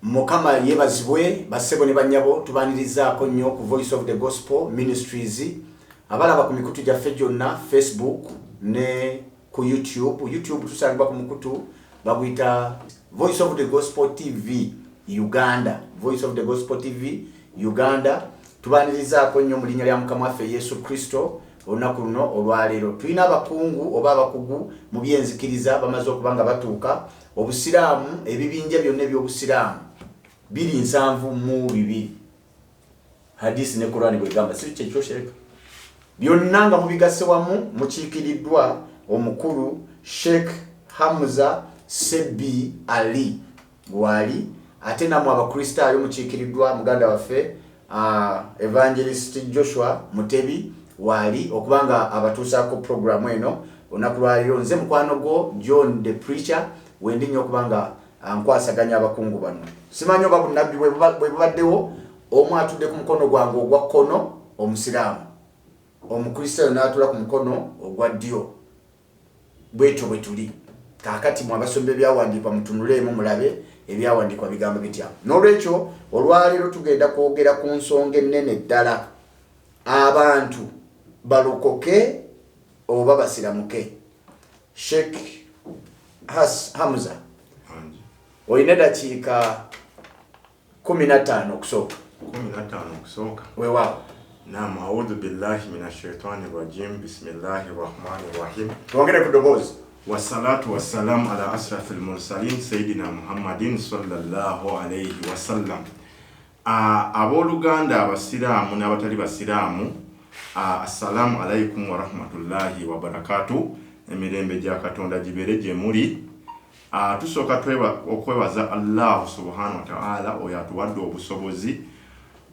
Mukama yebazibwe basebo ne banyabo tubanirizaako nnyo ku Voice of the Gospel Ministries abalaba ku mikutu gyaffe gyonna Facebook ne ku YouTube tusangibwa ku mukutu baguyita Voice of the Gospel TV Uganda. Voice of the Gospel TV Uganda tubanirizaako nnyo mu linnya lya Mukama waffe Yesu Kristo. Olunaku luno olwaleero tulina abakungu oba abakugu mu byenzikiriza bamaze okubanga batuuka. Obusiraamu ebibinja byonna eby'obusiraamu biri 72 hadisi ne Qur'ani bwegamba si kye kyoshereka byonna nga mubigase wamu mukiikiriddwa omukulu Sheikh Hamza Sebi Ali Gwali ate namwe abakristaayo mukiikiriddwa muganda waffe Evangelist Joshua Mutebi wali okubanga abatuusaako programu eno olunaku lwaleero. Nze mukwano gwo John the Preacher wendi nnyo okubanga nkwasaganya abakungu bano. Simanyi oba bunabbi bwe bubaddewo omu atudde ku mukono gwange ogwa kkono omusiraamu, omukristaayo n'atula ku mukono ogwa ddyo. Bwetyo bwe tuli kaakati mu abasombe ebyawandiikwa mutunuleemu mulabe ebyawandiikwa bigamba bitya. N'olwekyo olwaleero tugenda kwogera ku nsonga ennene ddala, abantu balokoke oba basiramuke. Sheikh Hamza oyina dakiika 15 okusooka. 15 okusooka weewaawo. Naam, a'udhu billahi minash shaitani rajim. Bismillahir rahmanir rahim. Twongere ku ddoboozi. Wassalatu wassalamu ala ashrafil mursalin sayyidina Muhammadin sallallahu alayhi wa sallam. Abooluganda abasiraamu n'abatali basiraamu, assalamu alaykum wa rahmatullahi wa barakatuh. Emirembe gya Katonda gibeere gye muli. Tusooka okwebaza Allah subhanahu wa ta'ala oyo atuwadde obusobozi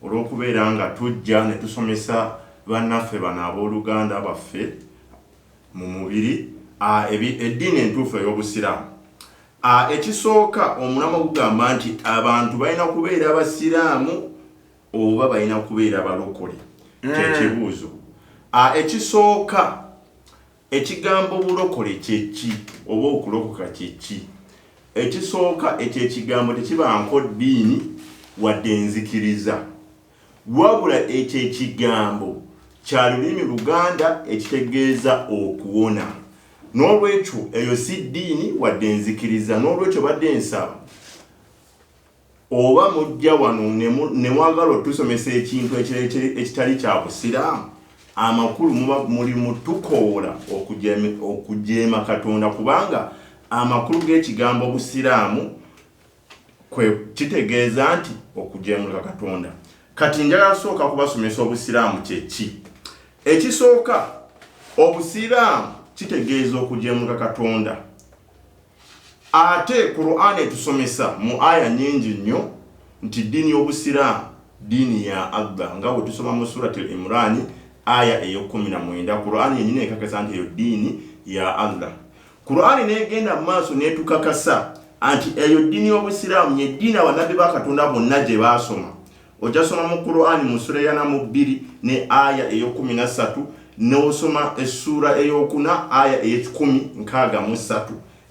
olw'okubeera nga tujja ne tusomesa bannaffe bano abooluganda baffe mu mubiri eddiini entuufu ey'obusiraamu. Ekisooka omulama gugamba nti abantu balina kubeera abasiraamu oba balina kubeera abalokole. Kyekibuuzo. Ekisooka ekigambo bulokole kyeki oba okulokoka kyeki. Ekisooka ekyekigambo tekibanko ddiini wadde enzikiriza, wabula ekyekigambo kya lulimi Luganda ekitegeeza okuwona. N'olwekyo eyo si ddiini wadde enzikiriza. N'olwekyo badde nsaba oba mujja wano ne mwagala otusomesa ekintu ekitali kya busiraamu, amakulu muli mutukoola okujeema Katonda, kubanga amakulu g'ekigambo busiraamu kwe kitegeeza nti okujeemula Katonda. Kati njagala sooka kubasomesa obusiraamu kyeki. Ekisooka, obusiraamu kitegeeza okujeemula Katonda. Ate Qur'ani etusomesa mu aya nyingi nnyo nti ddiini y'obusiraamu ddiini ya Allah, nga bwe tusoma mu surati Imran aya eyo19. Qur'ani yennyini ekakasa nti eyo ddiini ya Allah. Qur'ani n'egenda mu maaso n'etukakasa anti eyo ddiini y'obusiraamu ye ddiini abannabbi ba Katonda bonna gye baasoma. Ojasoma mu Qur'ani mu sura ya 2 ne aya eyo13, n'osoma essura eyokuna aya eyo1063.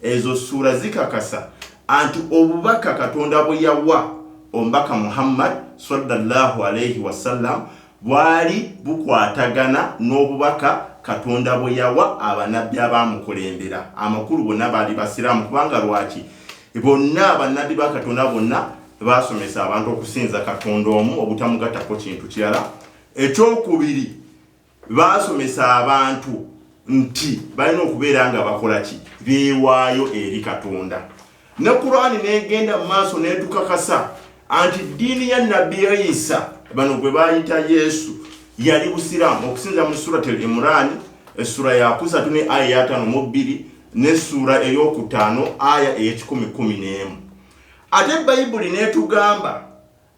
Ezo sura zikakasa anti obubaka Katonda bwe yawa omubaka Muhammad sallallahu alayhi wa sallam bwali bukwatagana n'obubaka Katonda bwe yawa abannabbi abaamukulembera. Amakulu bonna baali basiraamu, kubanga lwaki bonna abannabbi ba Katonda bonna baasomesa abantu okusinza Katonda omu obutamugattako kintu kirala. Ekyokubiri, baasomesa abantu nti balina okubeera nga bakola ki, beewaayo eri Katonda. Ne Qur'ani n'egenda mu maaso n'etukakasa anti ddiini ya Nabbi Isa, bano gwe baayita Yesu, yali busiraamu okusinza mu surati Imran essura ya 3 ne aya ya 5 ne sura ey'okutaano aya eya11. Ate Bayibuli n'etugamba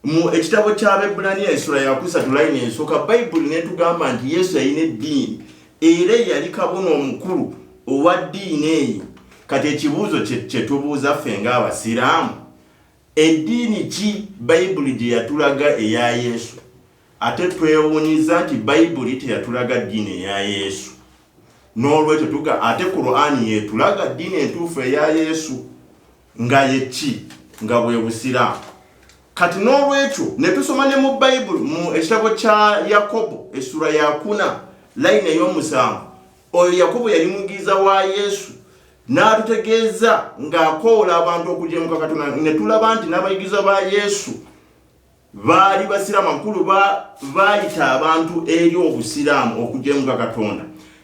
mu ekitabo ky'Abaebbulaniya essura ya 3 layini esooka, Bayibuli n'etugamba nti Yesu yalina eddiini era yali kabona omukulu owa ddiini eyo. Kati ekibuuzo kye tubuuza ffe ng'abasiraamu, eddiini ki Bayibuli gye yatulaga eya Yesu? Ate twewuunyiza nti Bayibuli teyatulaga ddiini eya Yesu. N'olwekyo tuga ate Qur'ani yetulaga ddiini entuufu eya Yesu nga yeki, nga bwe busiraamu. kati n'olwekyo ne tusoma ne mu Bible mu ekitabo kya Yakobo essura ya 4 line ey'omusanvu oyo Yakobo yali mugiza wa Yesu n'atutegeeza ng'akoola abantu okujemuka Katonda ne tulaba nti n'abayigiza ba Yesu baali basiraamu amakulu baayita abantu eri obusiraamu okujemuka Katonda.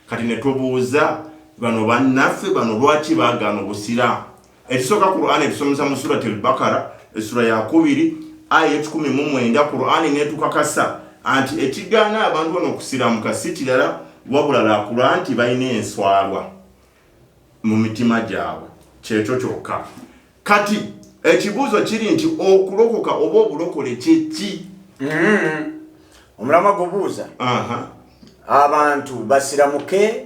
Kati ne tubuuza bano bannaffe bano lwaki baagaana obusiraamu. Ekisooka Qur'an etusomesa mu surati al-Baqara essura ya 2 aya 19 Qur'an netukakasa anti ekigaana abantu bano okusiraamuka si kirala wabula la Qur'an nti balina enswalwa mu mitima gyabwe kyekyo kyokka. Kati ekibuuzo kiri nti okulokoka oba obulokole kyeki? Omulama gubuuza abantu basiramuke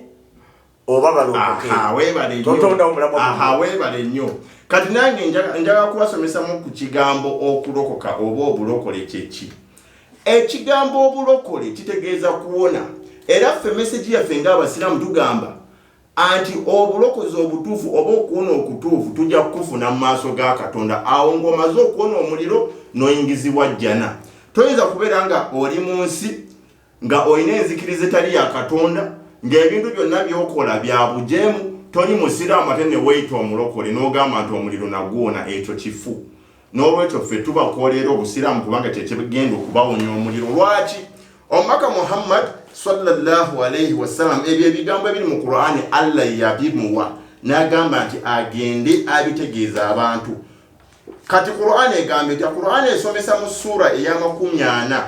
oba balokoke. Totonda omulama weebale nnyo. Kati nange njaga kubasomesa mu ku kigambo okulokoka oba obulokole kyeki. Ekigambo obulokole kitegeeza kuwona. Era ffe message yaffe ng'abasiraamu tugamba anti obulokozi obutuufu oba okuwona okutuufu tujja kufuna mu maaso ga Katonda. Awo ng'omaze okuwona omuliro n'oyingizibwa jjana. Toyinza kubeera nga oli mu nsi nga olina enzikiriza etali ya Katonda ng'ebintu byonna by'okola bya bujeemu toli musiraamu ate ne weeyita omulokole n'ogamba nti omuliro nagwona. Ekyo kifu. N'olwekyo ffe tubakoolera obusiraamu kubanga kyekigenda okubawonya omuliro. Lwaki? Omubaka Muhammad sallallahu alayhi wasallam ebyo ebigambo ebiri mu Qur'ani Allah yabimuwa n'agamba nti agende abitegeeza abantu. Kati Qur'ani egamba nti Qur'ani esomesa mu sura eya 40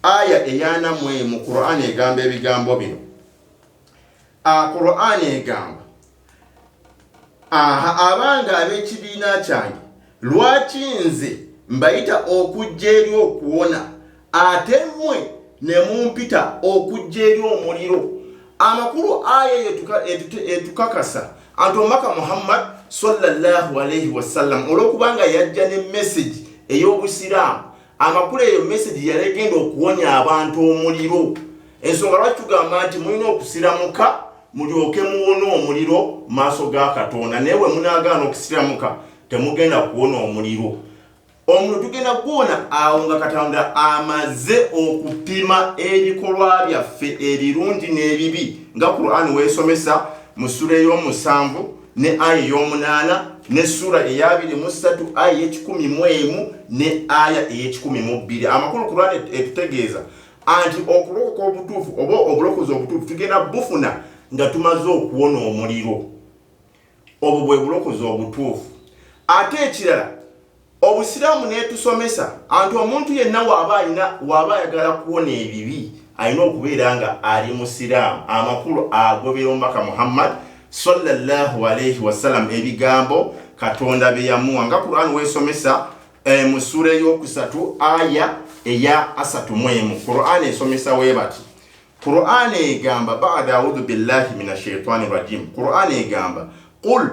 aya eya 4 mu Qur'ani egamba ebigambo bino. Qur'ani egamba abanga ab'ekibiina kyange lwaki nze mbayita okujja eri okuwona ate mmwe ne mumpita okujja eri omuliro. Amakulu aya etukakasa anti omubaka Muhammad sallallahu alayhi wasallam olwokubanga yajja ne message ey'obusiraamu. Amakulu eyo message yalegenda okuwonya abantu omuliro. Ensonga lwaki tugamba nti mulina okusiramuka mulyoke muwona omuliro maaso ga Katonda. Naye we munaagaana okusiramuka temugenda kuwona omuliro. Omuliro tugenda kuwona awo nga Katonda amaze okupima ebikolwa byaffe ebirungi n'ebibi nga Qur'ani weesomesa mu sura ey'omusanvu ne aya ey'omunaana ne sura eya 23 aya ey'ekikumi ne aya ey'ekikumi. Amakulu Qur'ani etutegeeza anti okulokoka obutuufu oba obulokozi obutuufu tugenda bufuna nga tumaze okuwona omuliro. Obwo bwe bulokozi obutuufu. Ate ekirala obusiraamu netusomesa anti omuntu yenna waba ayagala kuwona ebibi alina okubeera nga ali musiraamu. Amakulu agobera omubaka Muhammad sallallahu alayhi wasallam ebigambo Katonda bye yamuwa nga Qur'an weesomesa mu sura ey'okusatu aya eya 31. Qur'an esomesa weebati. Qur'an egamba ba'da a'udhu billahi minash shaitani rajim. Qur'an egamba qul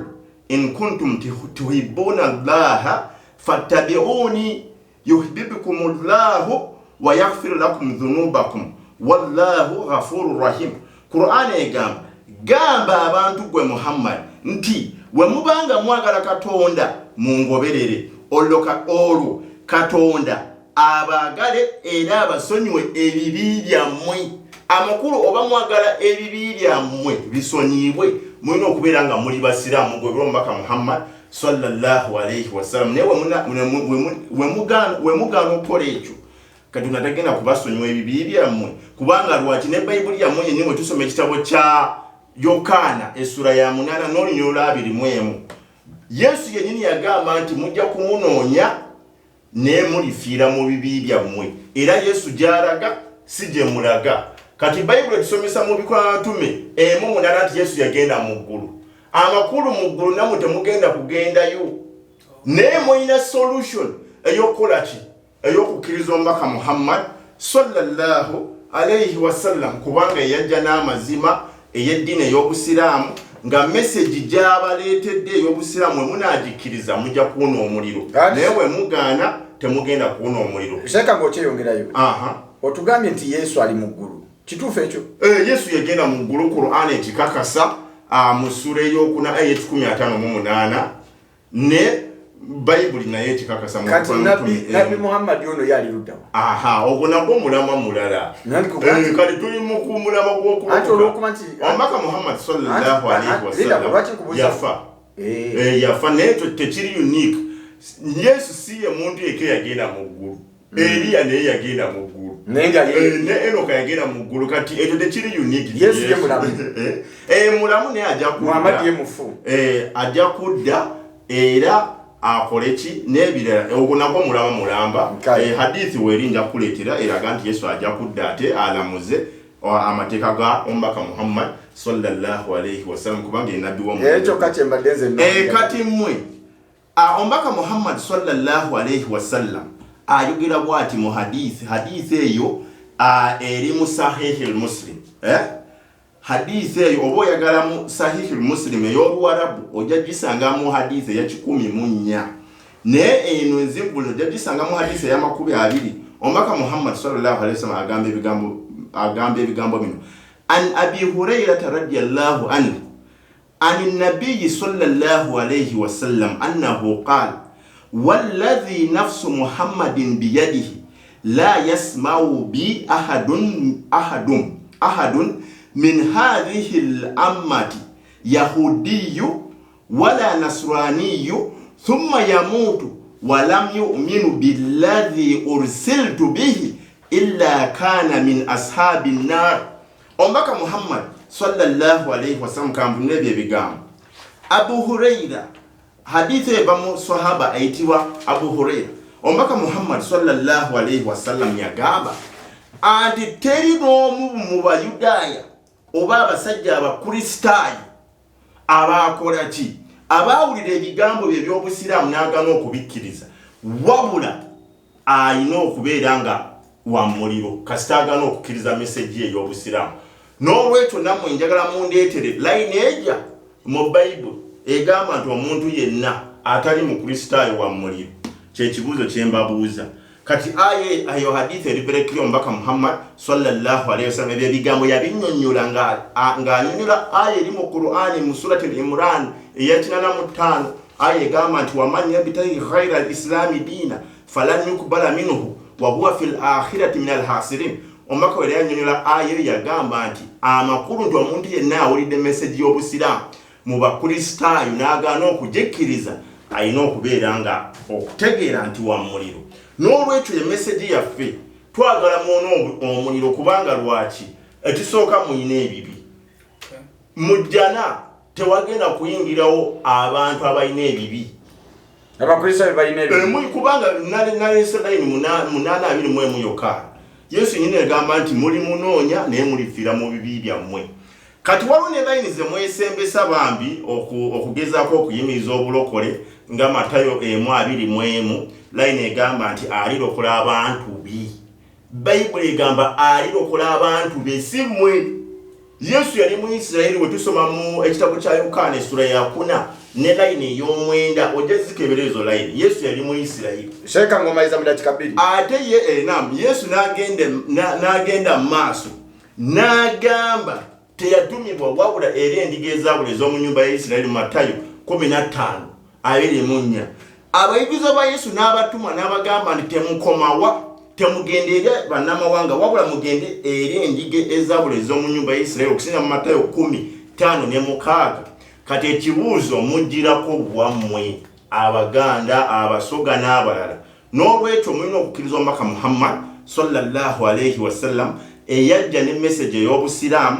in kuntum tuhibbuna Allaha fattabi'uni yuhibbukumullahu wa yaghfir lakum dhunubakum wallahu ghafurur rahim. Qur'an egamba gamba abantu gwe Muhammad nti we mubanga mwagala Katonda mungoberere olwo Katonda abagale era abasonyiwe ebibi byammwe. Amakulu oba mwagala ebibi byammwe bisonyibwe mulina okubeera nga muli basiraamu gwe omubaka Muhammad sallallahu alayhi wasallam. Naye we mugaana okukola ekyo Katonda tagenda kubasonyiwa ebibi byammwe kubanga lwaki ne Bayibuli yammwe yennyini tusoma ekitabo kya Yokaana essura ya 8 n'olunyolo lwa 21 Yesu yennyini yagamba nti mujja kumunoonya ne mulifiira mu bibi byammwe. Era Yesu gy'alaga si gye mulaga. Kati Bayibuli tusomesa mu Bikola Ntume 1:8 nti Yesu yagenda mu ggulu. Amakulu mu ggulu namwe temugenda kugendayo. Naye mulina solution ey'okukola ki? Ey'okukkiriza omubaka Muhammad sallallahu alayhi wasallam kubanga yajja n'amazima ey'eddiini ey'obusiraamu nga message gy'abaleetedde ey'obusiraamu munagikkiriza mujja kuwona omuliro. Naye we mugaana temugenda kuwona omuliro. Shaka ng'okyeyongerayo. Otugambye nti Yesu ali mu ggulu. Kituufu ekyo? Yesu yagenda mu ggulu. Qur'an ekikakasa mu sura ey'okuna aya 158 ne Bible naye kikakasa mu kati nabi Muhammad ono yali ludawa aha ogunagwo mulama mulala kati tuli mu kumulama gw'okulokoka omubaka Muhammad sallallahu alaihi wasallam yafa naye tekiri unique. Yesu si ye muntu yeke yagenda mu ggulu, Eliya naye yagenda mu ggulu, ne Enoka yagenda mu ggulu. Kati ekyo tekiri unique. Yesu ye mulamu mulamu naye ajja kudda, Muhammad ye mufu ajja kudda era akoleki n'ebirala. Ogwo nagwo mulama mulamba. Hadithi werinja kuleetera eraga nti Yesu ajja kudda ate alamuze amateeka ga omubaka Muhammad sallallahu alaihi wasallam kubanga enabbi wa ekyo kati embaddenze kati mmwe omubaka Muhammad sallallahu alaihi wasallam ayogera bwati mu hadithi eyo eri mu Sahih al-Muslim. Hadithi eyo oba oyagala mu Sahih al-Muslim ey'Oluwarabu ojja gisanga mu hadithi ya 14 naye eno enzimbulu ojja gisanga mu hadithi ya 20. Omubaka Muhammad sallallahu alaihi wasallam agamba ebigambo bino: an Abi Hurairah radiyallahu anhu عن النبي صلى الله عليه وسلم أنه قال والذي نفس محمد بيده لا يسمع بي أحد من هذه الأمة يهودي ولا نصراني ثم يموت ولم يؤمن بالذي أرسلت به إلا كان من أصحاب النار. أمبك محمد sallallahu alayhi wasallam kambune byebigambo. Abu Hurairah hadithi ebamu sahaba aitiwa Abu Hurairah. Omubaka Muhammad sallallahu alayhi wasallam yagamba anti teri n'omu mu Bayudaaya oba abasajja abakristaayo abakola ki abawulira ebigambo bye by'obusiraamu n'agana okubikkiriza wabula ayina okubeera nga wa muliro kasita agana okukkiriza meseji ey'obusiraamu. N'olwekyo nammwe njagala mundeetere line eja mu Bible egamba nti omuntu yenna atali mu Kristaayo wa muliro. Kyekibuuzo kye mbabuuza. Kati ayo hadithi eriberekire omubaka Muhammad sallallahu alayhi wasallam ebyo bigambo yabinnyonnyola ng'anyonnyola aya eri mu Qur'ani mu surati al-Imran eya 85. Aya egamba nti waman yabtaghi ghayra al-islami diina falan yuqbala minhu wa huwa fil akhirati min al-khasirin. Omubaka wera yannyonnyola aya yagamba nti amakulu nti omuntu yenna awulidde message y'obusiraamu mu bakristaayo n'agaana okugikkiriza alina okubeera nga okutegeera nti wa muliro. N'olwekyo ye message yaffe twagala muno omuliro kubanga lwaki ekisooka muyina ebibi. Mujjana tewagenda kuyingirawo abantu abalina ebibi. Abakristaayo balina ebibi kubanga nalese layini 8:21 yokka. Yesu nyine agamba nti muli munoonya naye mulifiira mu bibi byammwe. Kati waliwo ne layini ze mwesembesa bambi okugezaako okuyimiriza obulokole nga Matayo 1:21 layini egamba nti alirokola abantu bi. Bayibuli egamba alirokola abantu be si mmwe. Yesu yali mu Isirayiri we tusoma mu ekitabo kya Yokaana essula ya 4 ne layini ey'omwenda ojja zikeberezo layini. Yesu yali mu Isirayiri. Sheka ngomaliza mudakika 2. Ate Yesu n'agenda mu maaso n'agamba teyatumibwa wabula eri endiga ezaabula ez'omu nnyumba ya Isirayiri. Matayo 15:24. Abayigirizwa ba Yesu n'abatuma n'abagamba nti temukomawa temugende eri bannamawanga wabula mugende eri endiga ezaabula ez'omu nnyumba ya Isirayiri okusinga mu Matayo 15:6. Kati ekibuuzo mugirako bwammwe Abaganda, Abasoga n'abalala. N'olwekyo mulina okukkiriza omubaka Muhammad sallallahu alayhi wasallam eyajja ne message ey'obusiraamu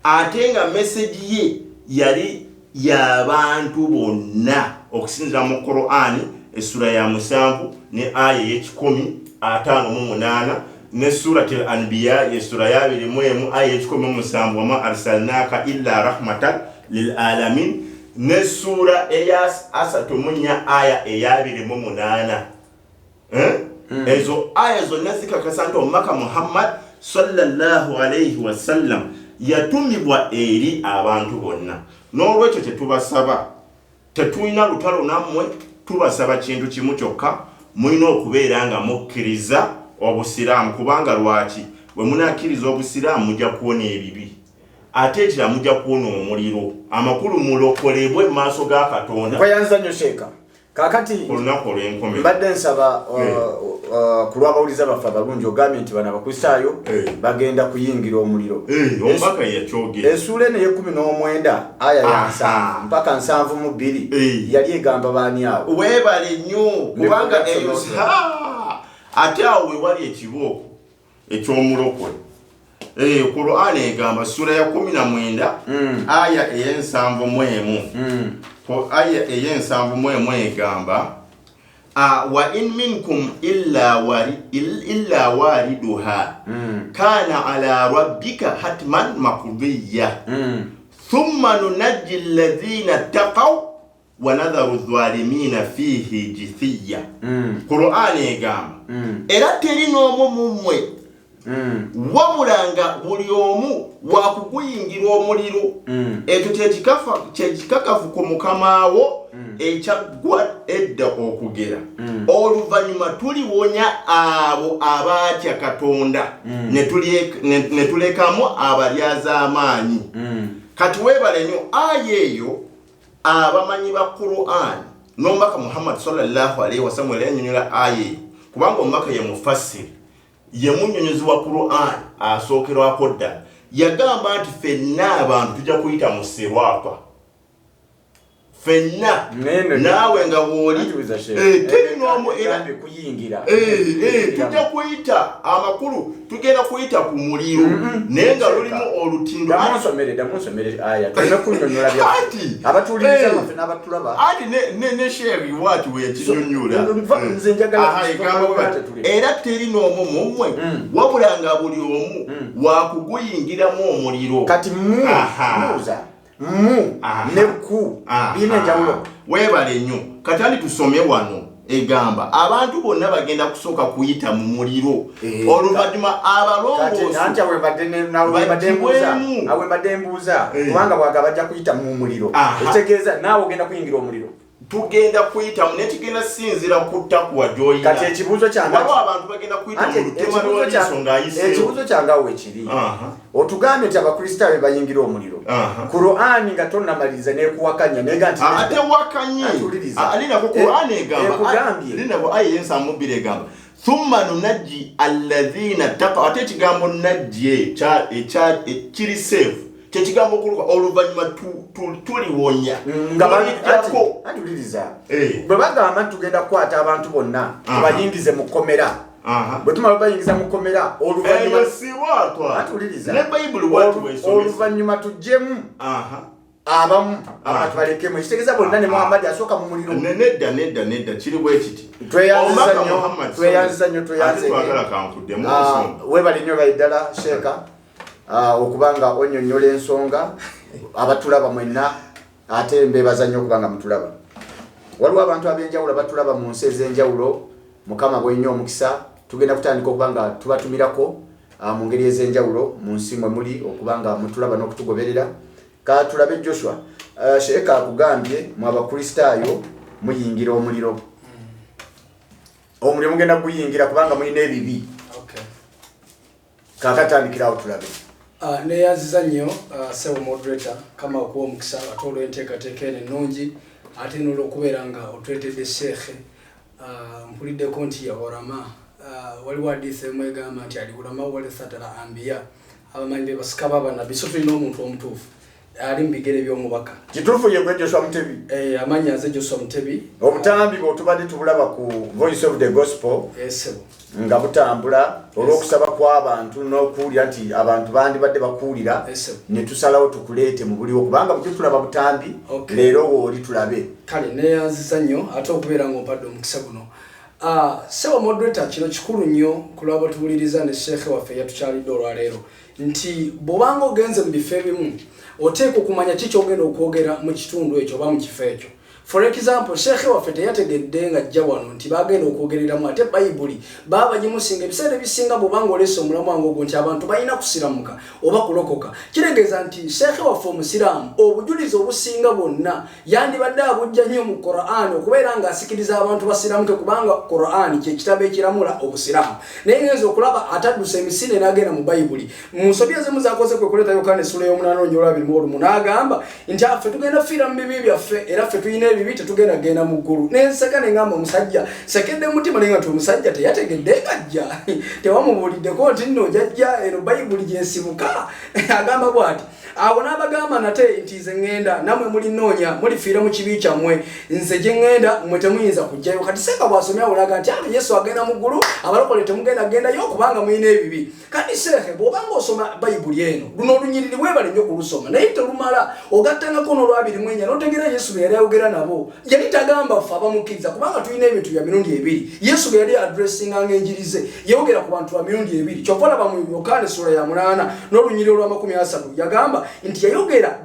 ate nga message ye yali y'abantu bonna okusinziira mu Qur'ani essula ya 7 ne aya y'e10:58 ne surati al-Anbiya essula ya 21 aya y'e17 wama arsalnaka illa rahmatan lil alamin ne sura eya 3 aya eya 28. Ezo aya zonna zikakasa nti omubaka Muhammad sallallahu alayhi wasallam yatumibwa eri abantu bonna. N'olwekyo tetubasaba tetulina lutalo nammwe tubasaba kintu kimu kyokka mulina okubeera nga mukkiriza obusiraamu kubanga lwaki bwe munakkiriza obusiraamu mujja kuwona ebibi ate ekira mujja kuwona omuliro. Amakulu mulokolebwe mu maaso ga Katonda. Kwayanza nnyo Sheeka. kakati olunaku olw'enkomera mbadde nsaba ku lw'abawuliza baffe abalungi ogambye nti bano abakristaayo bagenda kuyingira omuliro omubaka yakyogera essuula eno ye19 aya ya 7 mpaka 72 yali egamba baani awo weebale nnyo kubanga eyo ate awo we wali ekibooko eky'omulokole Qur'an egamba sura ya 19 aya ey'ensanvu aya ey'ensanvu egamba wa in minkum illa wariduha kana ala rabbika hatman maqdiya thumma nunajji alladhina taqaw wa nadharu adh-dhalimina fihi jithiya. Qur'an egamba era teri n'omu mumwe wabulanga buli omu wakuguyingira omuliro ekyo kyekikakafu ku mukamaawo ekyaggwa edda okugera oluvannyuma tuliwonya abo abaatya Katonda ne tulekamu abalyazaamaanyi. Kati weebale nnyo aya eyo abamanyi ba Qur'an n'omubaka Muhammad sallallahu alaihi wasallam yannyonnyola aya eyo kubanga omubaka ye mufassiri ye munnyonnyozi wa Qur'an asookerwako ddala yagamba nti ffenna abantu tujja kuyita mu sirwata ffenna naawe nga wooli teri n'omu era tujja kuyita amakulu tugenda kuyita ku muliro naye nga lulimu olutindo ati ne sheeri waati weyakinyonnyola era teri n'omu mumwe wabula nga buli omu wakuguyingiramu omuliro. Kati muuza ne ku bina njawulo weebale nnyo katandi tusome wano egamba abantu bonna bagenda kusooka kuyita mu muliro oluvannyuma abalongoosi awe badembuuza kubanga bwaga bajja kuyita mu muliro ekitegeeza naawe ogenda kuyingira omuliro tugenda kuyita mu nekigenda sinzira kutta kuwa joyina kati ekibuuzo kyange abantu bagenda kuyita mu lutema lw'oliiso ng'ayiseewo ekibuuzo kyange awo ekiri otugambye nti abakristaayo bayingira omuliro Qur'an nga tonnamaliriza n'ekuwakanya nega nti ate wakanye alinako Qur'an egamba alinako aya y'ensanvu egamba thumma nunajji alladhina taqaw ate ekigambo najji kiri safe kyekigambo okuluka oluvannyuma tuliwonya atuliriza bwe bagamba tugenda kukwata abantu bonna tubayingize mu kkomera bwe tumala bayingiza mu kkomera oluvannyuma tujjemu abamu abantu balekemu ekitegeeza bonna ne Muhammad asooka mu muliro nedda kiri bwe kiti tweyanziza nnyo weebale nnyo bayiddala sheeka okubanga onnyonnyola ensonga abatulaba mwenna ate mbeebaza nnyo okubanga mutulaba. Waliwo abantu ab'enjawulo batulaba mu nsi ez'enjawulo Mukama bwennya omukisa tugenda kutandika okubanga tubatumirako mu ngeri ez'enjawulo mu nsi mwe muli okubanga mutulaba n'okutugoberera. Ka tulabe Joshua Sheeka akugambye mu abakristaayo muyingira omuliro mugenda kuyingira kubanga mulina ebibi. Kakatandikirawo tulabe. Neyaziza nnyo sebo moderator kama okuwa omukisa ate olw'enteekateeka eno ennungi ate n'olw'okubeera nga otwetedde sheekhe mpuliddeko nti yaorama waliwo hadiisi emu egamba nti aliulama warithatal anbiya abamanyi be basika b'abannabbi so tulina omuntu omutuufu ali mu bigere by'omubaka. Kituufu ye gwe Joshua Mutebi amannya nze Joshua Mutebi obutambi bw'otubadde tubulaba ku Voice of the Gospel nga butambula olw'okusaba kw'abantu n'okuwulira nti abantu bandibadde bakuwulira ne tusalawo tukuleete mu buliwo kubanga bwe tulaba butambi leero wooli tulabe. Kale neyanziza nnyo ate okubeera ng'ompadde omukisa guno. Sebo moderator kino kikulu nnyo ku lw'abatuwuliriza ne sheekhe waffe yatukyalidde olwaleero nti bw'obanga ogenze mu bifo ebimu oteeka okumanya ki kyogenda okwogera mu kitundu ekyo oba mu kifo ekyo. For example, sheekhe waffe teyategedde nga ajja wano nti bagenda okwogereramu ate Bayibuli baba bagimusinga ebiseera ebisinga bw'obanga olesa omulamu wange ogwo nti abantu balina kusiraamuka oba kulokoka. Kitegeeza nti sheekhe waffe omusiraamu obujulizi obusinga bwonna yandibadde abujja nnyo mu Qur'an okubeera ng'asikiriza abantu basiraamuke kubanga Qur'an kye kitabo ekiramula obusiraamu. Naye ngenza okulaba ataddusa emisinde n'agenda mu Bayibuli mu nsobi ezimu z'akoze kwe kuleeta Yokaana essula y'omunaana olw'olwabiri mu olumu n'agamba nti ffe tugenda fiira mu bibi byaffe era ffe tulina ebibi tetugenda genda mu ggulu nenseka nengamba omusajja sekedde mutima nenga nti omusajja teyategedde gajja tewamubuuliddeko nti nno jajja eno bayibuli gyensibuka agamba bw'ati abo n'abagamba nate nti nze ŋŋenda namwe mulinoonya mulifiira mu kibi kyammwe nze gye ŋŋenda mmwe temuyinza kujjayo kati seeka bw'asomya awulaga nti ate yesu agenda mu ggulu abalokole temugenda gendayo kubanga mulina ebibi kati seeke bw'obanga osoma bayibuli eno luno olunyiriri webale nnyo kulusoma naye telumala ogattangako n'olwabiri n'otegeera yesu bwe yali ayogera nabo yali tagamba ffe abamukkiriza kubanga tulina ebintu bya mirundi ebiri yesu bwe yali adressinganga enjirize yayogera ku bantu ba mirundi ebiri kyova olaba mu yokaana essula ya 8 n'olunyiriri olwa 30 yagamba nti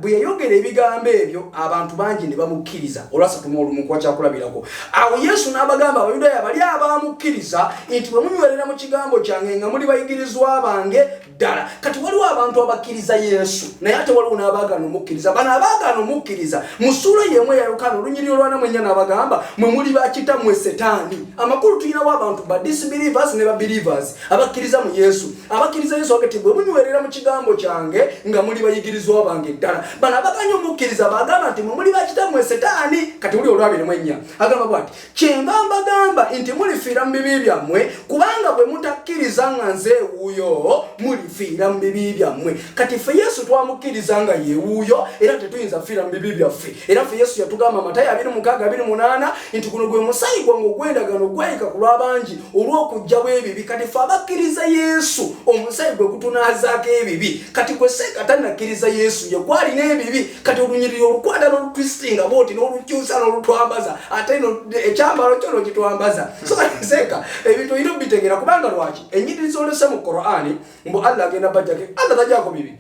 bwe yayogera ebigambo ebyo abantu bangi ne bamukkiriza olwasatu mu olumu kuba kyakulabirako awo yesu n'abagamba abayudaaya bali abamukkiriza nti bwe munywerera mu kigambo kyange nga muli bayigirizwa bange ddala kati waliwo abantu abakkiriza yesu naye ate waliwo n'abaagaana omukkiriza bano abaagaana omukkiriza mu ssuula y'emu ya yokaana olunyiriri olwa 4 n'abagamba mwe muli bakitammwe setaani amakulu tulinawo abantu ba disbelievers ne babelievers abakkiriza mu yesu abakkiriza yesu wakati bwe munywerera mu kigambo kyange nga muli bayigirizwa bange ddala bano abaganya omukkiriza bagamba nti mwe muli bakitammwe setaani kati uli olwa 2 agamba bw'ati kyenva mbagamba nti mulifiira mu bibi byammwe kubanga bwe mutakkiriza nga nze wuuyo mulifiira mu bibi byammwe kati ffe yesu twamukkiriza nga ye wuuyo era tetuyinza fiira mu bibi byaffe era ffe yesu yatugamba Matayo 26:28 nti guno gwe musaayi gwange ogw'endagaano gwayika ku lw'abangi olw'okujja bw'ebibi kati ffe abakkiriza yesu omusaayi gwe gutunaazaako ebibi kati gwe seeka tannakkiriza yesu ye gwalina ebibi kati olunyiriri olukwata n'olutwistinga booti n'olukyusa n'olutwambaza ate ekyambalo kyo n'okitwambaza so seeka ebintu olina obitegeera kubanga lwaki ennyiriri z'olese mu Qur'ani mbu Allah agenda bajjake Allah tajjaako bibi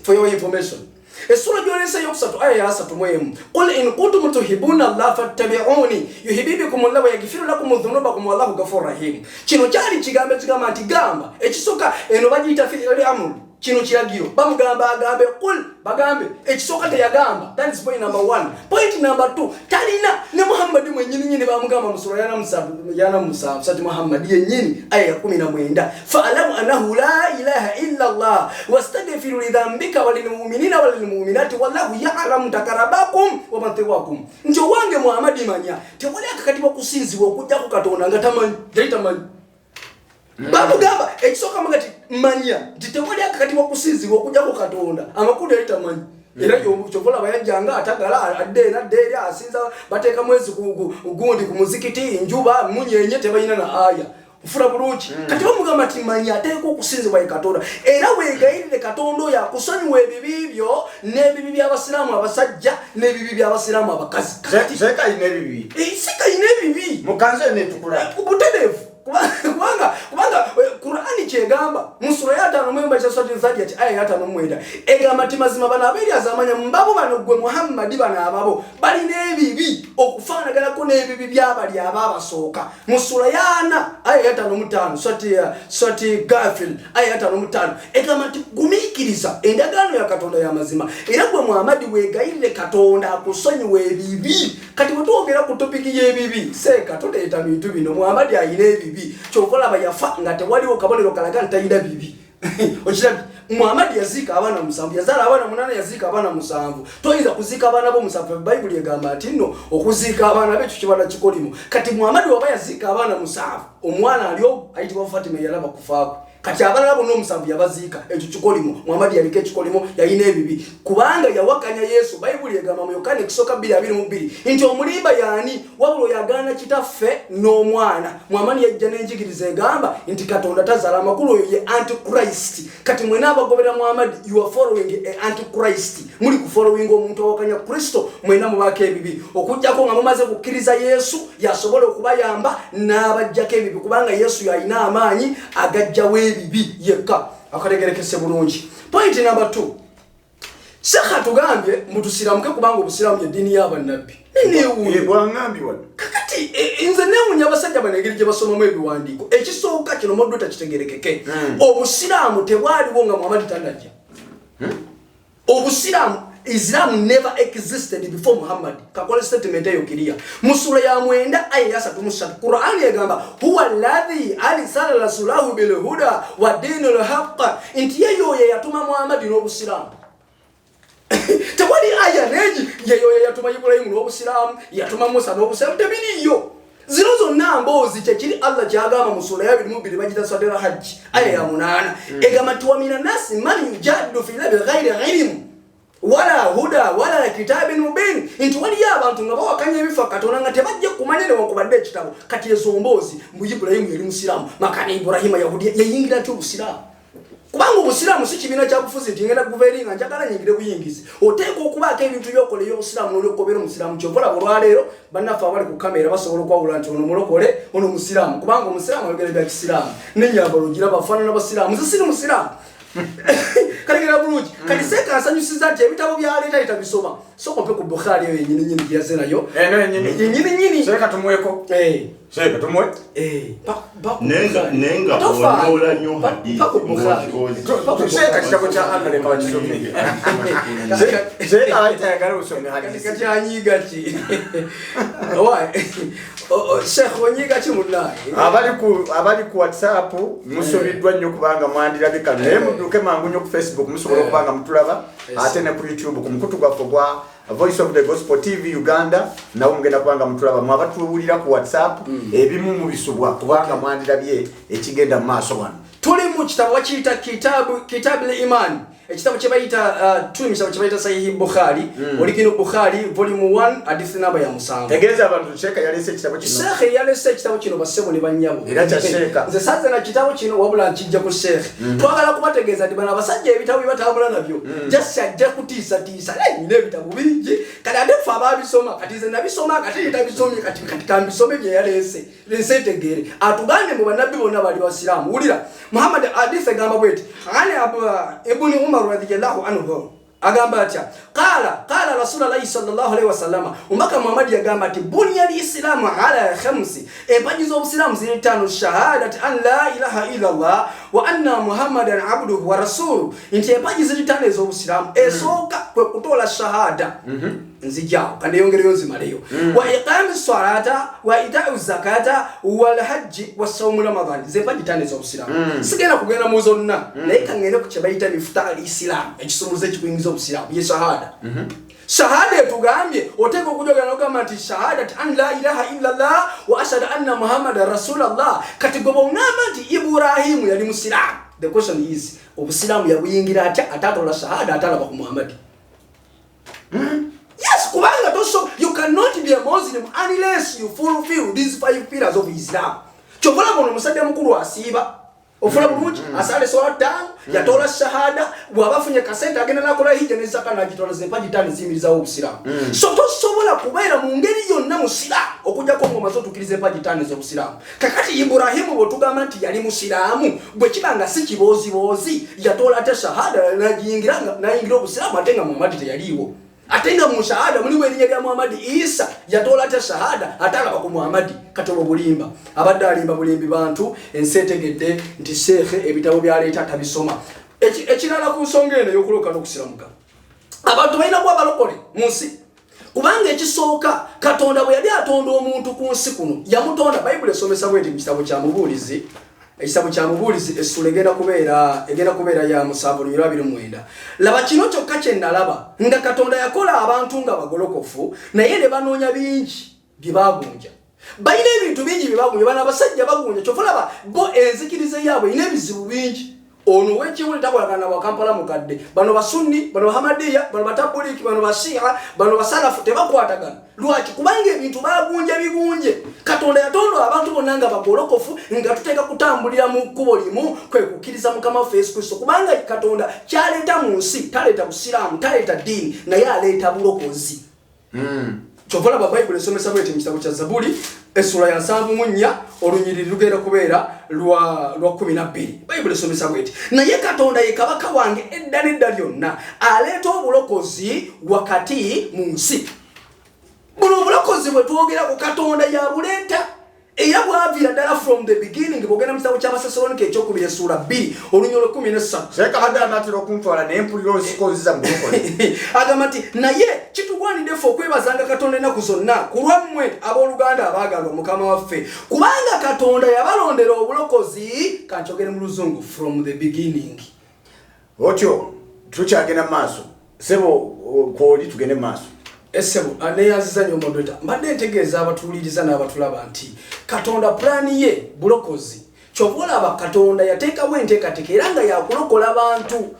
for your information Esura gyolese yokusatu aya ya 3 qul in kuntum tuhibbuna Allah fattabi'uni yuhibbukum Allah wa yaghfir lakum dhunubakum wallahu ghafurur rahim kino kyali kigambe kigamba nti gamba ekisoka eno bagiyita fi'il amr kino kiragiro bamugamba agambe qul bagambe ekisoka teyagamba that is point number 1 point number 2 talina ne Muhammad mwennyini bamugamba musura yana musa sati Muhammad yennyini aya 19 fa'lamu annahu la ilaha illa Allah wastaghfiru li dhanbika wa lil mu'minina wa lil mu'minati wallahu ya'lamu takarabakum wa matwakum njo wange Muhammad manya tewali akakatiba kusinzibwa okujja ku Katonda nga tamanyi bamugamba ekisoka magati manya titewali akakatiba kusinzibwa okujja ku Katonda amakulu yali tamanyi era yochovola bayajanga atagala adde asinza bateka mwezi gundi ku muzikiti njuba munyenye tebayina na aya ufura bulungi kati bamugamba ati manya ateka okusinzibwa Katonda era weegayirire Katonda oyo akusonyiwa ebibi byo n'ebibi by'abasiraamu abasajja n'ebibi by'abasiraamu abakazi seka ine ebibi seka ine ebibi mukanze netukula ubuterevu kubanga Qur'ani kyegamba mu sura ya 5 mwemba kya sura nzadi ati aya ya 5 egamba ati mazima bana abiri azamanya mbabo bano gwe Muhammad bana ababo bali n'ebibi okufaanagana ko n'ebibi by'abali ababasooka mu sura ya 4 aya ya 5 swati Ghafir aya ya 5 egamba ati gumiikiriza endagaano ya Katonda ya mazima era gwe Muhammad weegayirire Katonda akusonyiwa ebibi kati bwetwogera ku topiki y'ebibi seeka tuleeta bintu bino Muhammad ayina ebibi kyokola bayafa nga tewaliwo kabonero kalaga ntayina bibi okirabi Muhammad yazika abana 7 yazala abana 8 yazika abana 7 toyinza kuzika abana bo 7 Bible egamba ati nno okuzika abana be kibala kikolimo kati Muhammad waba yazika abana 7 omwana alyo ayitibwa Fatima yalaba kufaako kati abalala bonna 7 yabaziika ekyo kikolimo Muhammad yaliko ekikolimo yayina ebibi kubanga yawakanya Yesu Bible egamba mu Yokaana ekisoka 2:22 nti omulimba yani wabula yagana kitaffe n'omwana Muhammad yajja n'enjigiriza egamba nti Katonda tazala amakulu oyo ye antichrist kati mwena abagobera Muhammad you are following a antichrist muli ku following omuntu awakanya Kristo mwena mubaka ebibi okujjako nga mumaze kukkiriza Yesu yasobola okubayamba n'abajjako ebibi kubanga Yesu yalina amaanyi agajjawe bibi yeka akategerekese bulungi point number 2 saka tugambye mutusiraamuke kubanga obusiraamu y'eddiini y'abannabbi neneewuye bwangambi wano kakati nze neewunya abasajja banegeri gye basomamu ebiwandiiko ekisooka kino moddo takitegerekeke obusiraamu tebwaliwo nga Muhammad tannajja obusiraamu Islam never existed before Muhammad. Kakole statement eyo kiriya. Musura ya 9 aya ya 3 Qur'ani yagamba huwa alladhi arsala rasulahu bil huda wa dinil haqq. Inti yeyo yatuma Muhammad n'obusiramu. tewali aya neji yeyo yatuma Ibrahim n'obusiramu yatuma Musa n'obusiramu tebiriyo zino zonna mboozi kyekiri Allah kyagamba mu sura ya 22 bagita sadira hajji aya ya 8 egamba tuwamina nasi man yujadilu fi labi ghairi ilm wala huda wala kitabin mubin intu wali abantu nga bawakanya ebifa Katonda nga tebajja kumanya ne wakubadde ekitabo kati ezo mboozi mu Ibrahim yali musiramu makani Ibrahim yahudi yayingira tu busiramu kubanga obusiramu si kibiina kya bufuzi tingenda guveringa njagala nyingire buyingizi oteeka okubaako ebintu byokole y'obusiramu n'olyokubeera omusiramu kyokola olwaleero bannaffe abali ku kamera basobola okwawula nti ono mulokole ono musiramu kubanga omusiramu ayogera bya kisiraamu n'ennyambala ogira bafaanana basiraamu nze siri musiraamu kalegera bulungi kati seeka asanyusiza nti ebitabo byaleeta itabisoma sokompe ku Bukhari eyo yenyini gyaze nayo yenyini seeka tumweko seeka tumwe nenga onoola nnyo seeka kitabo kya Allah leka bakisome seeka ayitayagala osome hadisi kati anyiga ki Sheikh wanyiga ki munaye abali ku WhatsApp musobiddwa nnyo kubanga mwandirabika naye muduke mangu nnyo ku Facebook musobola okubanga mutulaba ate ne ku YouTube ku mukutu gwaffe gwa Voice of the Gospel TV Uganda nawo mugenda kubanga mutulaba mwabatuwulira ku WhatsApp ebimu mubisubwa kubanga mwandirabye ekigenda mu maaso wano tuli mu kitabo wakiyita kitabu al-iman ekitabo kye bayita tulimisabo kye bayita sahihi Bukhari olikino Bukhari volume 1 hadith number ya 7 tegeeza abantu Sheikh yalese ekitabo kino Sheikh yalese ekitabo kino basebo ne banyabo era kya Sheikh nze saze na kitabo kino wabula kijja ku Sheikh twagala kubategeeza ndi bana basajja ebitabo bibatambula nabyo just ajja kutiisa nyine ebitabo bingi kati ate fa ababisoma kati nze nabisoma kati nitabisomye kati kambisome bye yalese lensetegere atugane mu banabbi bonna bali basiramu wulira Muhammad hadith gamba bweti ani ibn Umar radhiyallahu anhu agamba atya qala rasulullah sallallahu alaihi wasallam umaka Muhammad yagamba ati bunya al-islamu ala khamsi ebajizo obusilamu zili 5 shahadati an la ilaha illa Allah wa anna Muhammadan abduhu wa rasuluhu inti ebajizo zili 5 ezobusilamu esoka kwe kutola shahada nzijao kandi yongereyo nzimaleyo wa iqamis salata wa ita'u zakata wal hajj wa sawm ramadan zebaji 5 ezobusilamu sigena kugenda mu zonna naye kangene ku kyebayita mifuta al-islam ekisumuze kikuingiza obusilamu ye shahada shahada tugambye oteko kujoga nogamba nti shahada an la ilaha illa Allah wa ashhadu anna Muhammadar rasulullah kati gobo ngamba nti Ibrahim yali musiramu the question is obusilamu yabuyingira atya atatola shahada atalaba ku Muhammad yes kubanga toso you cannot be a Muslim unless you fulfill these 5 pillars of Islam chovola bono musajja mukulu asiba ofula bulungi asale sola 5 yatola shahada bwabafunye kasenta agenda nakola hija nezaka najitola zempaji 5 zimiriza obusiramu so tosobola kubeera mu ngeri yonna musiramu okujja ko ngoma zo tukirize empaji 5 z'obusiramu kakati Ibrahim bwe tugamba nti yali musiramu bwe kibanga si kibozi yatola ate shahada nayingira obusiramu ate nga Muhammad teyaliwo atenga mu shahada mulimu erinnya lya Muhammad Isa yatola ate shahada atalaba ku Muhammad katobo bulimba abadde alimba bulimbi bantu ensetegedde nti Sheikh ebitabo byaleeta tabisoma ekirala ku nsonga eno y'okuloka n'okusiramuka abantu balina kuba balokole mu nsi kubanga ekisooka Katonda bwe yali atonda omuntu ku nsi kuno yamutonda Bayibuli esomesa bweti mu kitabo kya Mubuulizi ekitabo kya Mubuulizi essula egenda kubeera ya 7:29 laba kino kyokka kye nalaba nga Katonda yakola abantu nga bagolokofu naye ne banoonya bingi bye bagunja balina ebintu bingi bye bagunja bana abasajja bagunja kyokka laba bo enzikirize yaabwe ina ebizibu bingi ono wekiwuli takolagana wa Kampala mukadde bano basunni bano Hamadiya bano batabuliki bano bashia bano basalafu tebakwatagana lwaki kubanga ebintu bagunja bigunje Katonda yatonda abantu bonna nga bagolokofu nga tuteeka kutambulira mu kkubo limu kwe kukkiriza Mukama waffe Yesu Kristo kubanga Katonda kyaleeta mu nsi taleeta busiraamu taleeta ddiini naye aleeta bulokozi chovola Bayibuli esomesa bweti mu kitabo kya Zaburi essula ya 7 olunyiriri lugenda kubeera lwa 12 Bayibuli esomesa bweti naye Katonda ye kabaka wange edda nedda lyonna aleeta obulokozi wakati mu nsi buno obulokozi bwe twogera ku Katonda yabuleeta era bwavira ddala from the beginning bwogenda mu kitabo ky'Abasasalonike ekyokubiri essula 2 olunyolo 13 Sheikh agamba ati okuntwala n'empuliro osikozza mu bukole agamba ati naye kitugwanidde ffe okwebazanga Katonda ennaku zonna ku lwammwe abooluganda abaagalwa Mukama waffe kubanga Katonda yabalondera obulokozi kankyogere mu Luzungu from the beginning otyo tukyagenda maaso sebo kwoli tugende maaso Esebo aneyaziza nyo modota mbadde ntegeeza abatuliriza n'abatulaba nti Katonda plani ye bulokozi chobola abakatonda yateekawo enteekateeka era nga yakulokola abantu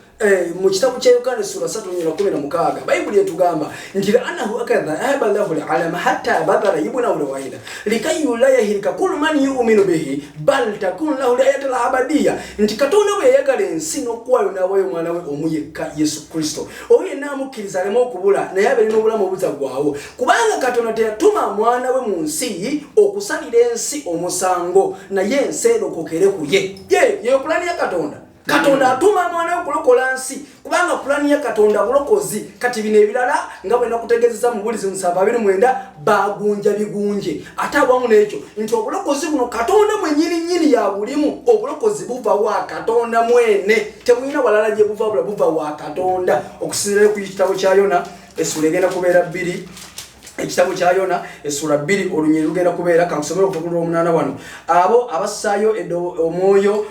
mu kitabu kya Yokaana sura 3:16 Bayibuli etugamba nti annahu akadha aballahu alama hatta badara ibuna wahida likay la yahilika kullu man yu'minu bihi bal takun lahu ayatul abadiyya nti Katonda bwe yagala ensi n'okwayo n'awayo mwana we omuyekka Yesu Kristo oyo namukkiriza alema okubula naye abeera n'obulamu obutagwawo kubanga Katonda teyatuma mwana we mu nsi okusalira ensi omusango naye ensi erokokere ku ye yeyo plani ya Katonda atuma mwana we kulokola nsi kubanga plani ya Katonda bulokozi kati bino ebirala nga bwe nakutegeezeza mu bulizi 7:29 bagunja bigunje ate awamu n'ekyo nti obulokozi buno Katonda mwennyini ya bulimu obulokozi buva wa Katonda mwene temulina walala gye buva wa Katonda okusinziira ku kitabo kya Yona essula egenda kubeera 2 ekitabo kya Yona essula 2 olunyiri lugenda kubeera kankusomera okuva ku 8 wano abo abassaayo omwoyo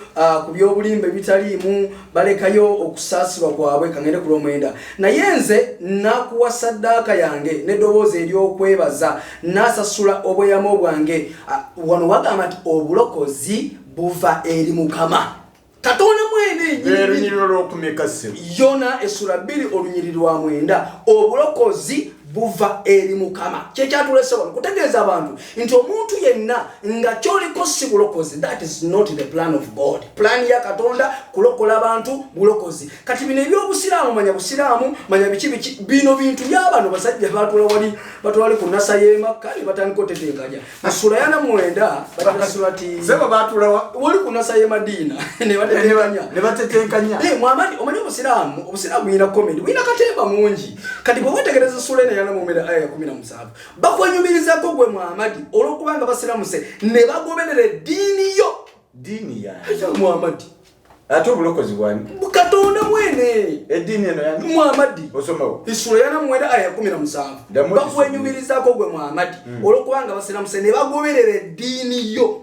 ku by'obulimba ebitaliimu balekayo okusaasirwa kwabwe kangende ku 9 naye nze nakuwa saddaaka yange n'eddoboozi ery'okwebaza nasasula obweyamo bwange wano wagamba nti obulokozi buva eri Mukama Katonda mwene olunyiri lw'okumeka ssebo Yona essula 2 olunyiri lwa 9 obulokozi buva eri Mukama kyekatulese wano kutegeeza abantu nti omuntu yenna nga kyoliko si bulokozi that is not the plan of God plan ya Katonda kulokola abantu bulokozi kati bino ebyobusiraamu manya biki bino bintu by'abantu basajja batwali ku nasa yema kali batandika otetenkanya musula yana mwenda batasulati sebo batula wali ku nasa yema dina ne batetenkanya Muhammad omanyi obusiraamu ina comedy wina katemba mungi kati bwe wetegereza sura yana mumera aya 17 bakwanyumirizako gwe Muhammad olwokubanga basiramuse ne bagoberera dini ya Muhammad ate obulokozi bwani Katonda mwene edini eno ya Muhammad osomawo isura yana mwenda aya 17 bakwanyumirizako gwe Muhammad olwokubanga basiramuse ne bagoberera dini yo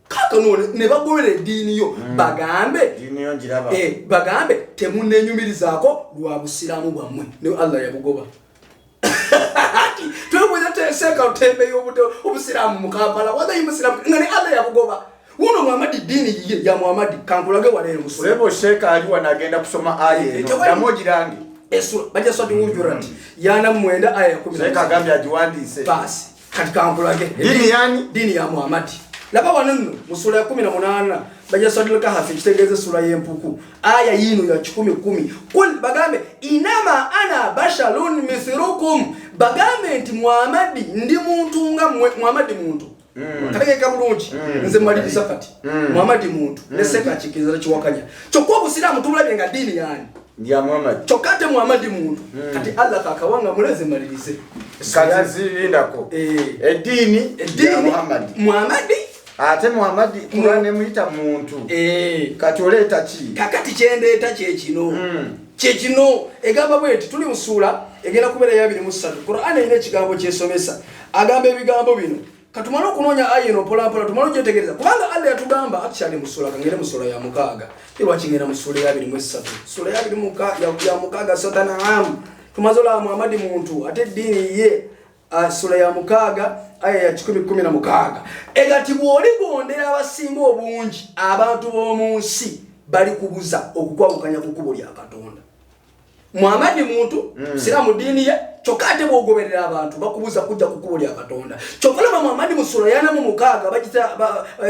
kaka none ne bagoberera dini yo bagambe dini yo njiraba bagambe temunenyumirizako lwa busiramu bwamwe ne Allah yabugoba twebuza teseka utembe yobuto obusiramu mukapala wada yimusiramu ngani Allah yabugoba uno Muhammad dini ya Muhammad kankulage walere musule sebo sheka aliwa nagenda kusoma aya eno yamojirangi esura baje swati ngujurati yana mwenda aya 10 sheka gambya jiwandise basi kati kankulage dini ya Muhammad laba wanunu musula ya 18 baje swati lekahafi kitegeeze sura y'empuku aya yino ya 10 kul bagambe inama ana basharun mithlukum bagambe nti Muhammad ndi muntu nga Muhammad muntu kaleke kabulungi nze maliriza kati Muhammad muntu neseka kikiza kiwakanya chokwa busiramu tubulabye nga dini yani ya Muhammad chokate Muhammad muntu kati Allah kakawanga muleze malirize kazi zindako edini ya Muhammad ate Muhammad Qur'an muyita muntu kati oleta ki kakati kyendeta kyekino egamba bweti tuli musula egenda kubeera ya 23 Qur'an ine ekigambo kyesomesa agamba ebigambo bino katumala okunonya ayino pola tumalo jetegereza kubanga Allah yatugamba actually musula kangere musula ya mukaga kirwa kingena musula ya 23 sura ya 23 ya mukaga sotana tumazola Muhammad muntu ate dini ye sura ya mukaga aya ya 10:16 egati bw'oligondera abasinga obungi abantu b'omu nsi bali kubuza okukwawukanya ku kkubo lya Katonda Muhammad muntu siramu dini ye chokate bwogoberera abantu bakubuza kujja ku kkubo lya Katonda chokolema Muhammad mu sura yana mu mukaga bagita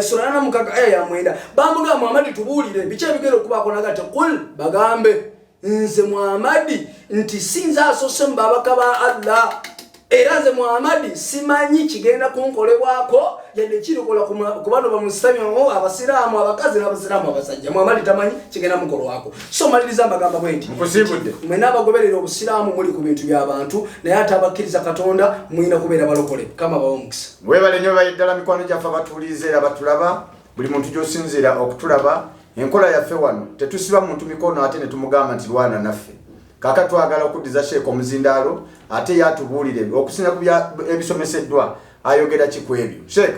sura yana mukaga aya ya mwenda bamuga Muhammad tubulire biche bigero kuba kona gate kul bagambe nze Muhammad nti sinza asose mbabaka ba Allah era nze Muhammad simanyi kigenda kunkolebwako yadde kirikola ku bano bamustamyo abasiraamu abakazi n'abasiraamu abasajja Muhammad tamanyi kigenda mukolwako so maliriza mbagamba bwenti mkusibudde mwena abagoberera obusiraamu muli ku bintu by'abantu naye ate abakkiriza Katonda mwina kubeera balokole kama bawomukisa webale nnyo bayiddala mikwano gyaffe abatulize era batulaba buli muntu gy'osinziira okutulaba enkola yaffe wano tetusiba muntu mikono ate ne tumugamba nti lwana naffe kaka twagala okuddiza Sheikh omuzindaalo ate yatubuulire okusinga ku ebisomeseddwa ayogera kiku ebyo Sheikh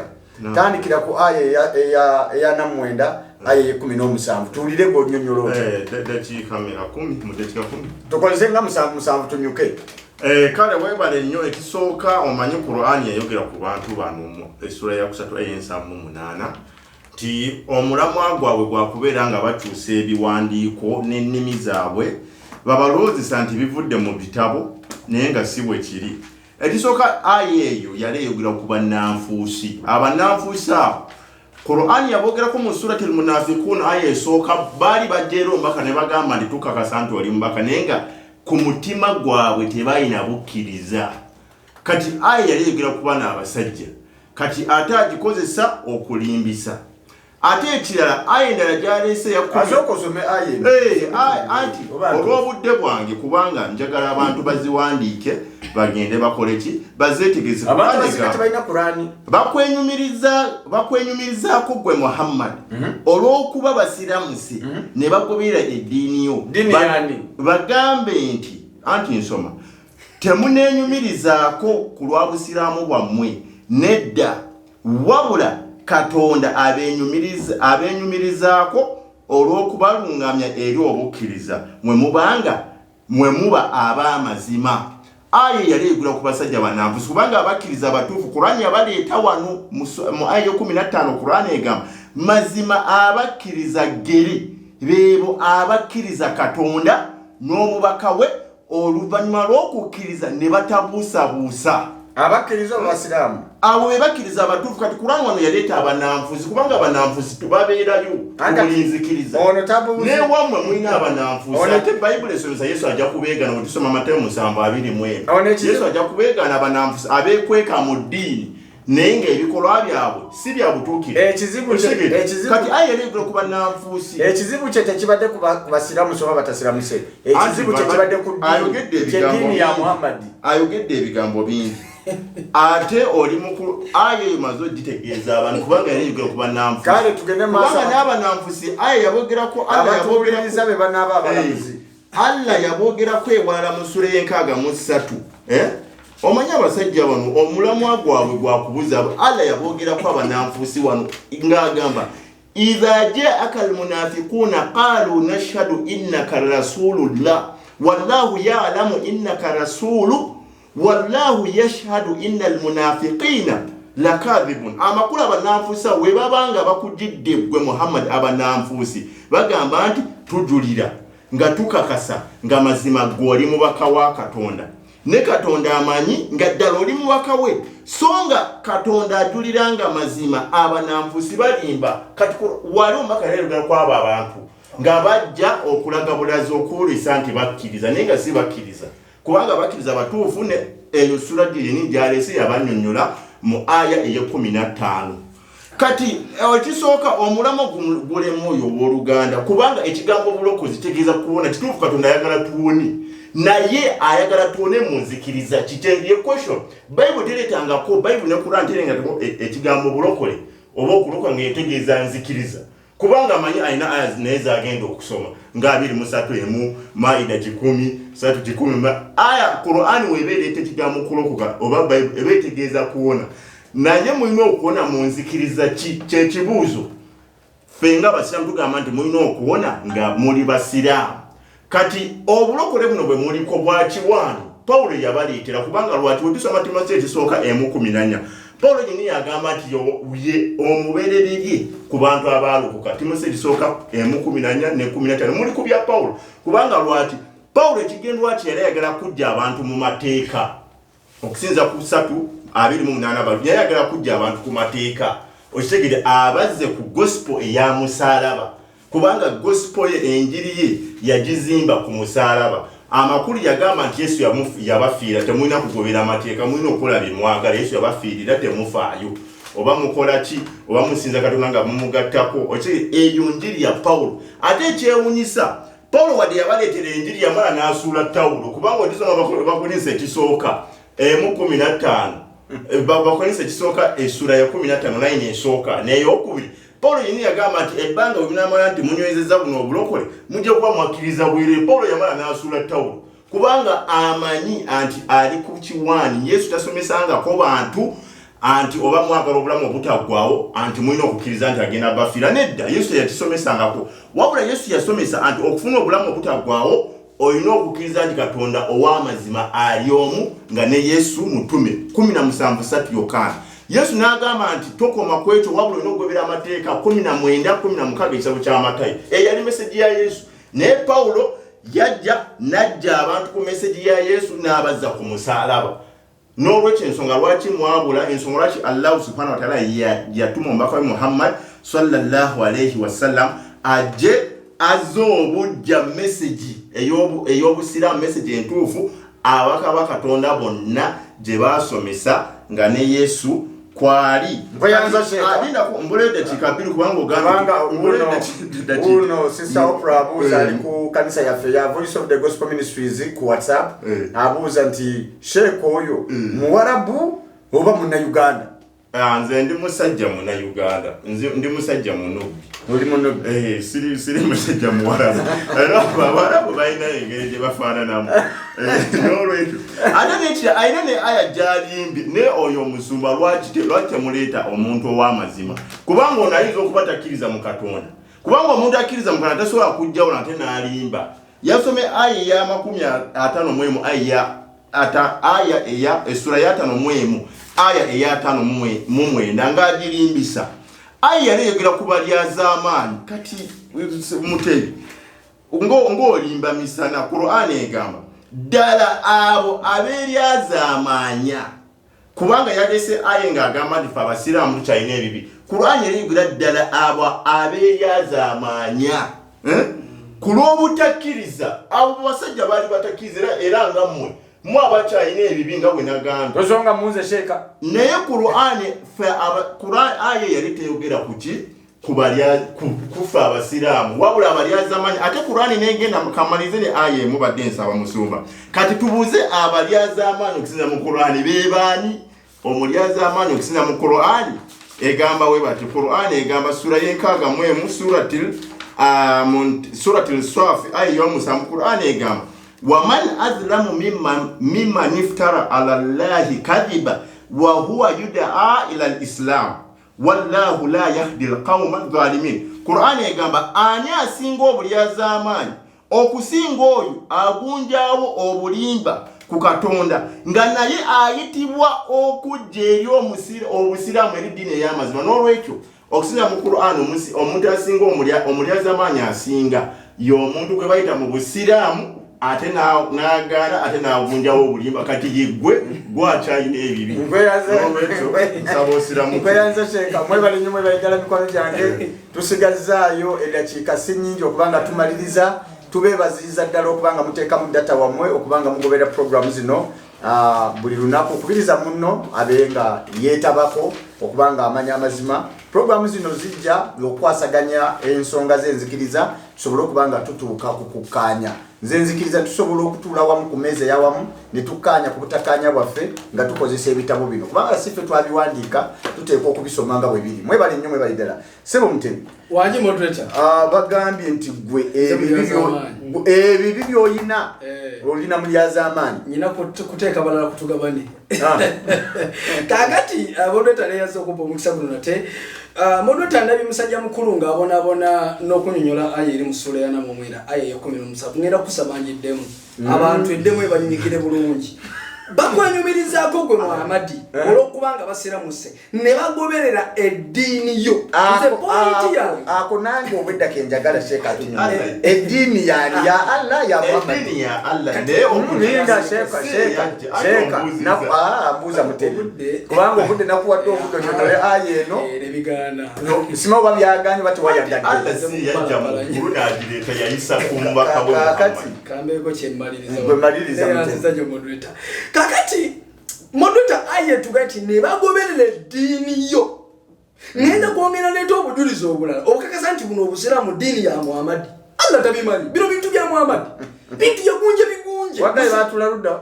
tandikira ku aya ya namwenda aya 17 tulire go nyonyolo dakika 10 mu dakika 10 tukoleze nga 7 tunyuke kale webale nnyo ekisooka omanyi Qur'ani yayogera ku bantu bano essura ya 3 ay'ensamu 8 ti omulamwa gwabwe gwakubeera nga bakyusa ebiwandiiko n'ennimi zaabwe babalowoozesa nti bivudde mu bitabo naye nga si bwe kiri. Ekisooka aya eyo yali eyogera ku bannanfuusi. Abannanfuusi abo Qur'ani yabogerako mu surati al-Munafiqun aya esooka baali bajja mbaka ne bagamba nti tukakasa nti oli mbaka naye nga ku mutima gwabwe tebalina bukkiriza. Kati aya yali eyogera ku bana abasajja. Kati ate agikozesa okulimbisa. Ate ekirala aya endala gyaleese yakozome anti olw'obudde bwange kubanga njagala abantu baziwandiike bagende bakole ki bazeetegeze bakwenyumirizaako gwe Muhammad olw'okuba basiramuse ne bagobera eddiini yo bagambe nti anti nsoma temunenyumirizaako ku lwa busiraamu bwammwe nedda wabula Katonda abenyumirizaako olw'okubalungamya eri obukkiriza mwe muba ab'amazima. Aya yali egula ku basajja bannanfuusi kubanga abakkiriza abatuufu Qur'ani yabaleeta wano mu aya 15 Qur'ani egamba mazima abakkiriza geri beebo abakkiriza Katonda n'omubaka we oluvannyuma lw'okukkiriza ne batabuusabuusa. Abakkiriza abasiraamu abo bebakkiriza abatuufu kati Qur'ani wano yaleeta abannanfuusi kubanga abannanfuusi tubabeerayo tulinzikiriza naye wammwe mulina abannanfuusi ate Bayibuli esomesa Yesu ajja kubeegana bwe tusoma Matayo 7:21 Yesu ajja kubeegana abannanfuusi abeekweka mu ddiini naye ng'ebikolwa byabwe si bya butuukirivu. Kati aya yali egula ku bannanfuusi ekizibu kye tekibadde ku basiraamu soba batasiramuse ekizibu kye kibadde ku ddiini ya Muhammadi. Ayogedde ebigambo bingi ate oli mukulu aya eyo mazo gitegeeza abantu kubanga yali egula ku bannanfuusi kale tugende maaso kubanga n'abannanfuusi aya yabogerako abatuuliriza be banaaba abalamuzi Allah yabogerako ewalala mu sura y'e63 omanyi abasajja bano omulamwa gwabwe gwakubuza Allah yabogerako abannanfuusi wano ng'agamba idha jaaka almunafiquna qalu nashhadu innaka rasulullah wallahu ya'lamu innaka rasulu wallahu yashhadu innal munafiqina lakadhibun. Amakulu abannanfuusi we babanga bakujidde gwe Muhammad abannanfuusi bagamba nti tujulira nga tukakasa nga mazima gw'oli mubaka wa Katonda ne Katonda amanyi nga ddala oli mubaka we songa Katonda ajulira nga mazima abannanfuusi balimba kati wali omubaka leero kwaba abantu nga bajja okulaga bulazi okuwulisa nti bakkiriza naye nga si bakkiriza kubanga bakkiriza batuufu ne eyo sura gyeni gyaleese yabannyonnyola mu aya ey'e15. Kati ekisooka omulamo gulemu oyo w'Oluganda kubanga ekigambo bulokozi kitegeeza kuwona kituufu Katonda ayagala tuwone naye ayagala tuwone mu nzikiriza kitegeeye question. Bayibuli tereetangako Bayibuli ne Qur'ani terengako ekigambo bulokole oba okulokola ng'etegeeza nzikiriza kubanga amanyi alina aya naye zagenda okusoma nga 23 Maida 10 aya Qur'ani webeereeta ekigambo kulokoka oba Bayibuli eba etegeeza kuwona naye mulina okuwona mu nzikiriza kyekibuuzo ffe nga basiraamu tugamba nti mulina okuwona nga muli basiraamu. Kati obulokole buno bwe muliko bwa kiwaani Pawulo yabaleetera kubanga lwaki we tusoma Timoseewo ekisooka 1:14 Pawulo yennyini yagamba nti ye omubeerereri ku bantu abaalokoka. Timoseewo ekisooka 1:14 ne 15 muli ku bya Pawulo kubanga lwaki Pawulo ekigendwa kye yali ayagala kujja abantu mu mateeka okusinza ku 3:28 yali ayagala kujja abantu ku mateeka okitegere abazze ku gospel eya musaalaba kubanga gospel ye enjiri ye yagizimba ku musaalaba. Amakulu yagamba nti Yesu yabafiira temulina kugobera amateeka mulina okukola bye mwagala. Yesu yabafiirira temufaayo oba mukola ki oba musinza Katonda nga mumugattako okitegere eyo njiri ya Pawulo. Ate ekyewunyisa Pawulo wadde yabaleetera enjiri yamala n'asuula Tawulo kubanga odisoma Bakolose ekisooka 1:15 Bakolose ekisooka essula ya 15 layini esooka n'eyokubiri Pawulo yennyini yagamba nti ebbanga bwe munamala nti munywezezza buno obulokole mujja kuba mwakkiriza bwire. Pawulo yamala n'asuula Tawulo kubanga amanyi anti ali ku kiwaani Yesu tasomesangako bantu anti oba mwagala obulamu obutaggwawo anti mulina okukkiriza nti agenda bafira nedda Yesu yatisomesangako wabula Yesu yasomesa anti okufuna obulamu obutaggwawo olina okukkiriza nti Katonda ow'amazima ali omu nga ne Yesu mutume 17:3 yokana Yesu n'agamba nti tokoma kwekyo wabula olina okugobera amateeka 19:16 ekitabo kya Matayo eyali meseji ya Yesu naye Pawulo najja abantu ku meseji ya Yesu n'abazza ku musaalaba n'olwekyo ensonga lwaki mwabula ensonga lwaki Allah subhanahu wa ta'ala yatuma omubaka we Muhammad sallallahu alayhi wasallam ajje azobujja message ey'obusiraamu message entuufu abaka ba Katonda bonna gye basomesa nga ne Yesu kwali Mbayanza sheka adina ku mbulede kikabiri kubanga ogamba uno sister Oprah abuza ali ku kanisa yafe ya Voice of the Gospel Ministries ku WhatsApp abuza nti sheko oyo muwarabu oba muna Uganda nze ndi musajja muna Uganda ndi musajja munubi oli munubi siri musajja muwarabu era abarabu bayina engeri gye bafaananamu n'olwekyo ate ne aya gyalimbi ne oyo omusumba lwaki temuleeta omuntu ow'amazima kubanga ono ayinza okuba takkiriza mu Katonda kubanga omuntu akkiriza mu Katonda tasobola kujjawo nate n'alimba yasome aya eya 51 aya eya essula ya 5 aya eya 5 ng'agirimbisa aya yayogera ku balyazaamaanyi kati mutebi ng'olimba misana Qur'ani egamba ddala abo abeeryazaamaanya kubanga yalese aya ng'agamba nti fe abasiraamu tukyalina ebibi Qur'ani yayogera ddala abo abeeryazaamaanya ku lw'obutakkiriza abo basajja baali batakkiriza era nga mmwe abakyalina ebibi nga bwe nagamba tosonga munze sheka naye Qur'an aya yali teyogera kuki kufa abasiraamu wabula abalyazaamaanyi ate Qur'ani negenda mukamalize ne aya emu badde nsaba musumba kati tubuuze abalyazaamaanyi okusinza mu Qur'ani bebaani omulyazaamaanyi okusinza mu Qur'ani egamba we bati Qur'ani egamba sura y'enkaaga suratul Swafi aya y'omusanvu Qur'ani egamba ومن أظلم ممن افترى على الله كذبا وهو يدعى إلى الإسلام والله لا يهدي القوم الظالمين Qur'an egamba ani asinga obulyazaamaanyi okusinga oyo agunjaawo obulimba ku Katonda nga naye ayitibwa okujja eri obusiraamu eri ddiini ey'amazima n'olwekyo okusinga mu Qur'an omuntu asinga omulyazaamaanyi asinga y'omuntu gwe bayita mu busiraamu ate n'agaana ate n'avunjawo obulimba kati yegwe gwakyalina ebibi nkweyanza sheka mwebale nnyo mwebaligala mikono gyange tusigazaayo eddakiika si nnyingi okubanga tumaliriza tubeebaziriza ddala okubanga muteekamu data wammwe okubanga mugobera programu zino buli lunaku okubiriza munno abe nga yeetabako okubanga amanya amazima programu zino zijja okwasaganya ensonga z'enzikiriza tusobole okubanga tutuuka ku kukkaanya nze nzikiriza tusobola okutuula wamu ku meeza yawamu ne tukkaanya ku butakkaanya bwaffe nga tukozesa ebitabo bino kubanga si ffe twabiwandiika tuteekwa okubisoma nga bwe biri mwebale nnyo mwebali ddala sebo mutemi wangi moderator bagambye nti gwe ebibi by'olina olina mulyazaamaanyi nyina kuteeka balala kutugabane kakati moderator neyaza okupa omukisa guno nate moderator ndabi musajja mukulu ng'abonaabona n'okunyonyola aya eri mu ssula ya 4 aya 17 ngenda kusabanyiddemu abantu eddemu ebanyigire bulungi bakwenyumirizaako gwe Muhammadi olw'okubanga basiramuse ne bagoberera eddiini yo nze pointi yange ako nange obwedda ke njagala sheeka atunyumira eddiini yani ya Allah ya Muhammad eddiini ya Allah naye omulinga sheeka mbuuza mutemi kubanga obudde nakuwadde obudonyonole aya eno ebigaana sima oba byaganye bati wayagadde Allah si yajja mu ggulu n'agireeta yayisa ku mbaka we Muhammad kambeeko kyemmaliriza gwemaliriza moderator kakati moderator aye tugati ne bagoberera eddiini yo ngenda kwongera leeta obujulizi obulala obukakasa nti buno obusiraamu ddiini ya Muhammad Allah tabimanyi bino bintu bya Muhammad bintu yagunje bigunje wagaye batula ludda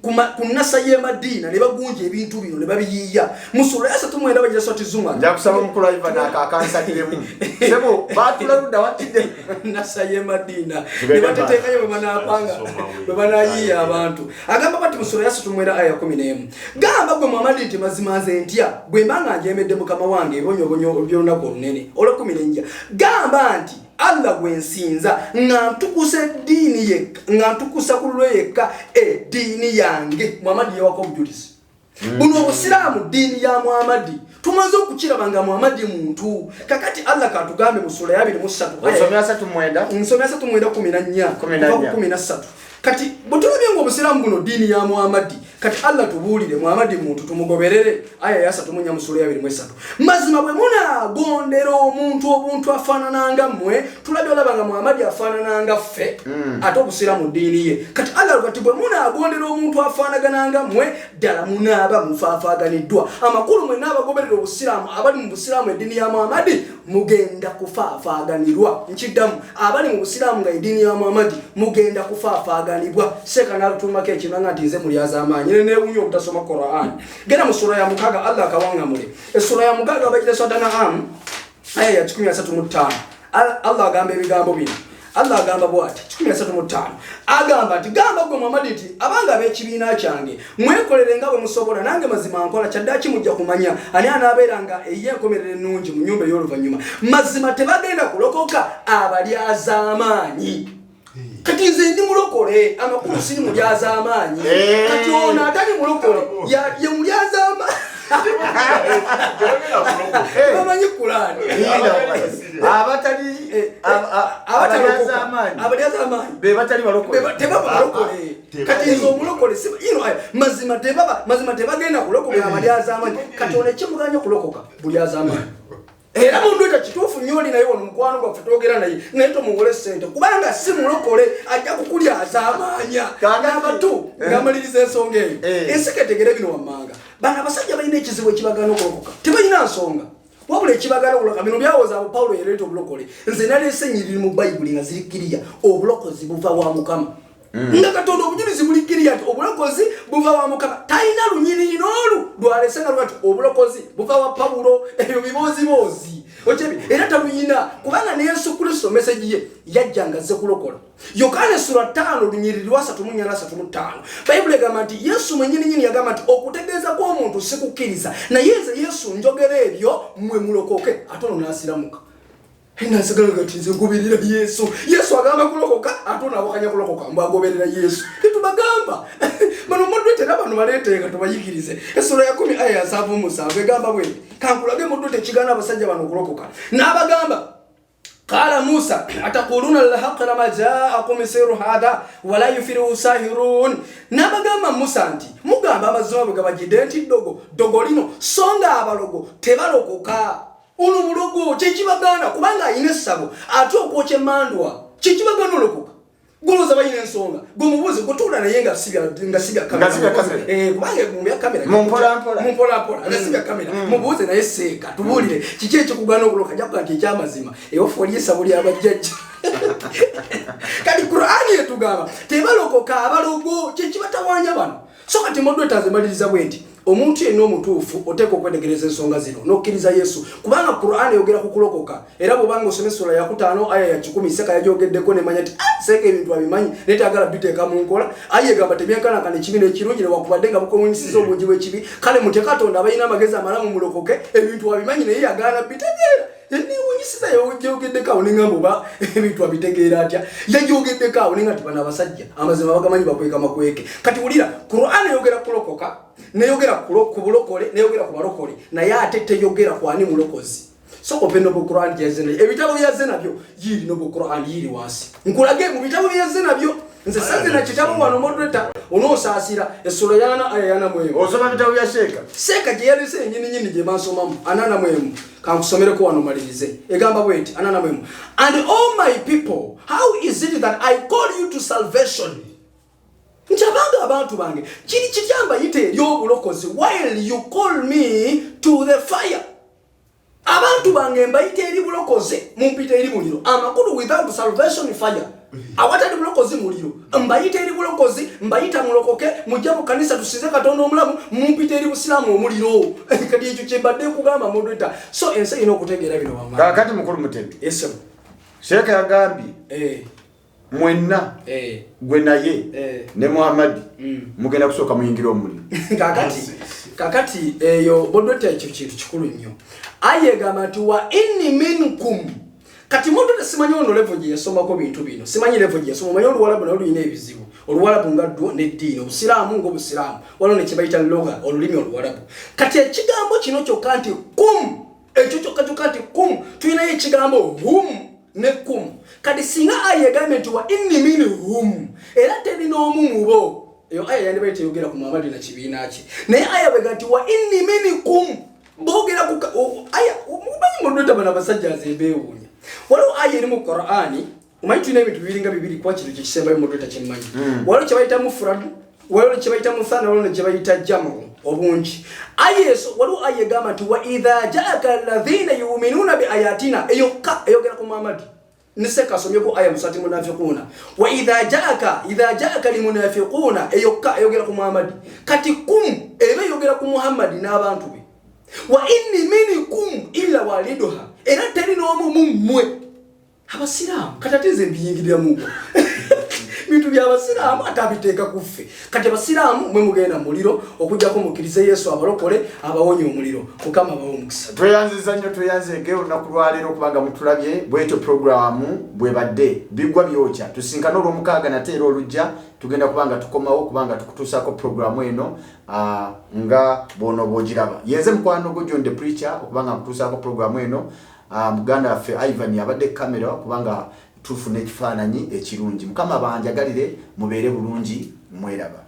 kunasa ye madina ne bagunja ebintu bino ne babiyiya musura yasa tumwenda bagira soti zuma nja kusaba mukula iva na kakansatiremu sebo batularuda watide nasa ye madina ne bateteka yo banapanga banayiya abantu agamba bati musura yasa tumwenda aya 11 gamba gwe Muhammad nti mazimanze ntya gwe mbanga njemedde mukama wange ebonyobonyo byonako nene ola 11 gamba nti Allah gwensinza ngantukuse dini ye ngantukusa kulwe yeka dini yange Muhammad yawako bujulizi buno obusiraamu dini ya Muhammad tumaze okukirabanga Muhammad muntu kakati Allah katugambe mu sura ya 23 nsomya 13 kati butulabye ngo obusiraamu buno dini ya Muhammad kati Allah tubulire Muhammad muntu tumugoberere aya ya 3 mu sura ya 23 mazima bwe muna gondero omuntu obuntu afanananga mmwe tulabye olabanga Muhammad afanananga ffe ate obusiraamu dini ye kati Allah kati bwe muna gondero omuntu afanagananga mmwe dala munaba mufaafaganiddwa amakulu mwe nabagoberera obusiraamu abali mu busiraamu edini ya Muhammad mugenda kufaafaganirwa nkidamu abali mu busiraamu nga edini ya Muhammad mugenda kufaafaganirwa seka nalutumako ekinanga nti nze muli azamanyi ne unyo kutasoma Qur'an gena mu sura ya mukaga Allah akawanga mule sura ya mukaga bagira sadana aya ya 13:5 Allah agamba ebigambo bino Allah agamba bwati 13:5 agamba ati gamba gwe Muhammad ati abanga ab'ekibiina kyange mwekolere nga bwe musobola nange mazima nkola kyaddaaki mujja kumanya ani anaabeeranga eyenkomerere ennungi mu nyumba ey'oluvannyuma mazima tebagenda kulokoka abalyazamaanyi kati nze ndi mulokole amakulu siri mulyazamaanyi kati ono atali mulokole ye mulyazamaanyi bamanyi Qur'ani abalyazamaanyi be batali balokole tebaba balokole kati nze omulokole mazima tebagenda kulokoka abalyazamaanyi kati ono ekimuganya okulokoka bulyazamaanyi era mundu eta kituufu nyoli naye ono mukwano gwaffe twogera naye naye tomuwole ssente kubanga si mulokole ajja kukulyaza amaanya kagamba tu ngamaliriza ensonga eyo ensika etegere bino wammanga bano abasajja balina ekizibu ekibagana okulokoka tebalina nsonga wabula ekibagana okulokoka bino byawoza abo Pawulo yaleeta obulokoole nze naleese ennyiriri mu Bayibuli nga zirikiriya obulokozi buva wa Mukama nga Katonda obujulizi bulikiriya nti obulokozi buva wa Mukama talina lunyiriri n'olu lwalese nga lwati obulokozi buva wa Pawulo ebyo biboozibozi ochebi era taluyina kubanga ne Yesu Kristo message ye yajjanga ze kulokola Yohana sura 5 lunyiriri wa 3:35 Bible egamba nti Yesu mwennyini yagamba nti okutegeeza kwa omuntu sikukiriza na Yesu njogera ebyo mmwe mulokoke atono nasiramuka Hina sagala gatinze ngoberera Yesu agamba kulokoka atona wakanya kulokoka mbagoberera Yesu titubagamba bano modwete nabano baleetega tubayikirize esura ya 10 aya ya 7 egamba bwe kankulage modwete kigana abasajja bano kulokoka n'abagamba qala Musa ataquluna al-haqqa lama ja'akum siru hada wala yufiru sahirun n'abagamba Musa nti mugamba amazima bwe gabagide nti dogolino songa abalogo tebalokoka Uno mulogo chechibagana kubanga ine sabo ati okwoche mandwa chechibagana olokoka goloza bayine nsonga gomubuze gotula na yenga siga kamera kubanga mu ya kamera mumpola ngasiga kamera mubuze na yeseka tubulire kichecho kugana okuloka jakka nti kyamazima ofoli sabuli abajjaji kali Qur'ani etugamba tebalokoka abalogo chechibatawanya bano so kati modwe tazemaliriza bwenti omuntu yenna omutuufu oteeka okwetegereza ensonga zino n'okkiriza Yesu kubanga Qur'ani yogera ku kulokoka era bw'obanga osoma essula ya 5 aya ya 10 seka yajogeddeko nemanya nti seeka ebintu abimanyi neetagala biteeka mu nkola aye egamba tebyenkanakana ekibi n'ekirungi newakubadde nga bukomunyisiza obungi bw'ekibi kale mutye Katonda abalina amagezi amalamu mulokoke ebintu abimanyi naye yagaana bitegeera niwunyisiza yajogeddeko nengamba oba ebintu abitegeera atya yajogeddeko nenga nti bano abasajja amazima bagamanyi bakweka makweke kati wulira Qur'ani yogera kulokoka neyogera ku bulokole neyogera ku balokole naye ate teyogera ku ani mulokozi so opendo bu Qur'an jezena ebitabo bya nabyo yiri no bu Qur'an yiri wansi nkulage mu bitabo bya nabyo nze sanze na kitabo wano modreta onosasira esura yana ayana mwemu osoma bitabo bya seka je yalise nyini je masoma anana mwemu kankusomere ko wano malirize egamba bweti anana mwemu and all my people how is it that I call you to salvation Njabanga abantu bange kiri kityamba yite eryobulokozi while you call me to the fire abantu bange mbayite eri bulokozi mumpite eri muliro amakulu without salvation fire awatali bulokozi muliro mbayite eri bulokozi mbayita mulokoke mujja mu kanisa tusize Katonda omulamu mumpite eri busiramu omuliro kati ekyo kyembadde kugamba modeta so ensi ino okutegeera bino wamma kakati mukulu Mutebi yes Sheikh yagambye mwenna gwe naye ne Muhammad mugenda kusooka muyingira omuliro kakati eyo modeta ekyo kintu kikulu nnyo ayegamba nti wa inni minkum kati modeta simanyi ono level gye yasomako bintu bino simanyi level gye yasoma manyi oluwalabu nalwo luyina ebizibu oluwalabu nga ddwo n'eddiini obusiraamu ng'obusiraamu waliwo ne kye bayita loga olulimi oluwalabu kati ekigambo kino kyokka nti kum ekyo kyokka nti kum tulinayo ekigambo hum ne kum kati singa ayegambye nti wa inni minhum era teri n'omu mu bo eyo aya yandi bayita yogera ku Muhammad na kibiina kye naye aya bwega nti wa inni minkum bogera ku aya mubanyi modota bana basajja azembeewunya waliwo aya eri mu Qur'ani umanyi tulina ebintu biringa bibiri kwa kintu kyekisembayo modota kyemmanyi waliwo kye bayita mufrad waliwo kye bayita muthana waliwo kye bayita jamu obungi aya eso waliwo aya egamba nti wa idha jaaka alladhina yu'minuna bi ayatina eyogera ku Muhammad niseka asomyeko aya musati munafiquna wa idha jaaka limunafiquna eyogera ku Muhammad kati kum yogera ku Muhammad n'abantu be wa inni minkum illa waliduha era teri n'omu mummwe abasiraamu katateze mbiyingirira mu bintu by'abasiraamu atabiteeka kuffe kati abasiraamu mwe mugenda muliro okujjako mukkirize Yesu abalokole abawonye omuliro mukama abawo omukisa tweyanziza nnyo tweyanzege olunaku lwaleero kubanga mutulabye bwetyo programu bwebadde bigwa byokya tusinkana olw'omukaaga nate era olujja tugenda kubanga tukomawo kubanga tukutuusaako programu eno nga bono bwogiraba yenze mukwano gwo John the Preacher okubanga nkutuusaako programu eno muganda waffe Ivan yabadde kamera kubanga tufuna ekifaananyi ekirungi mukama banjagalire mubeere bulungi mweraba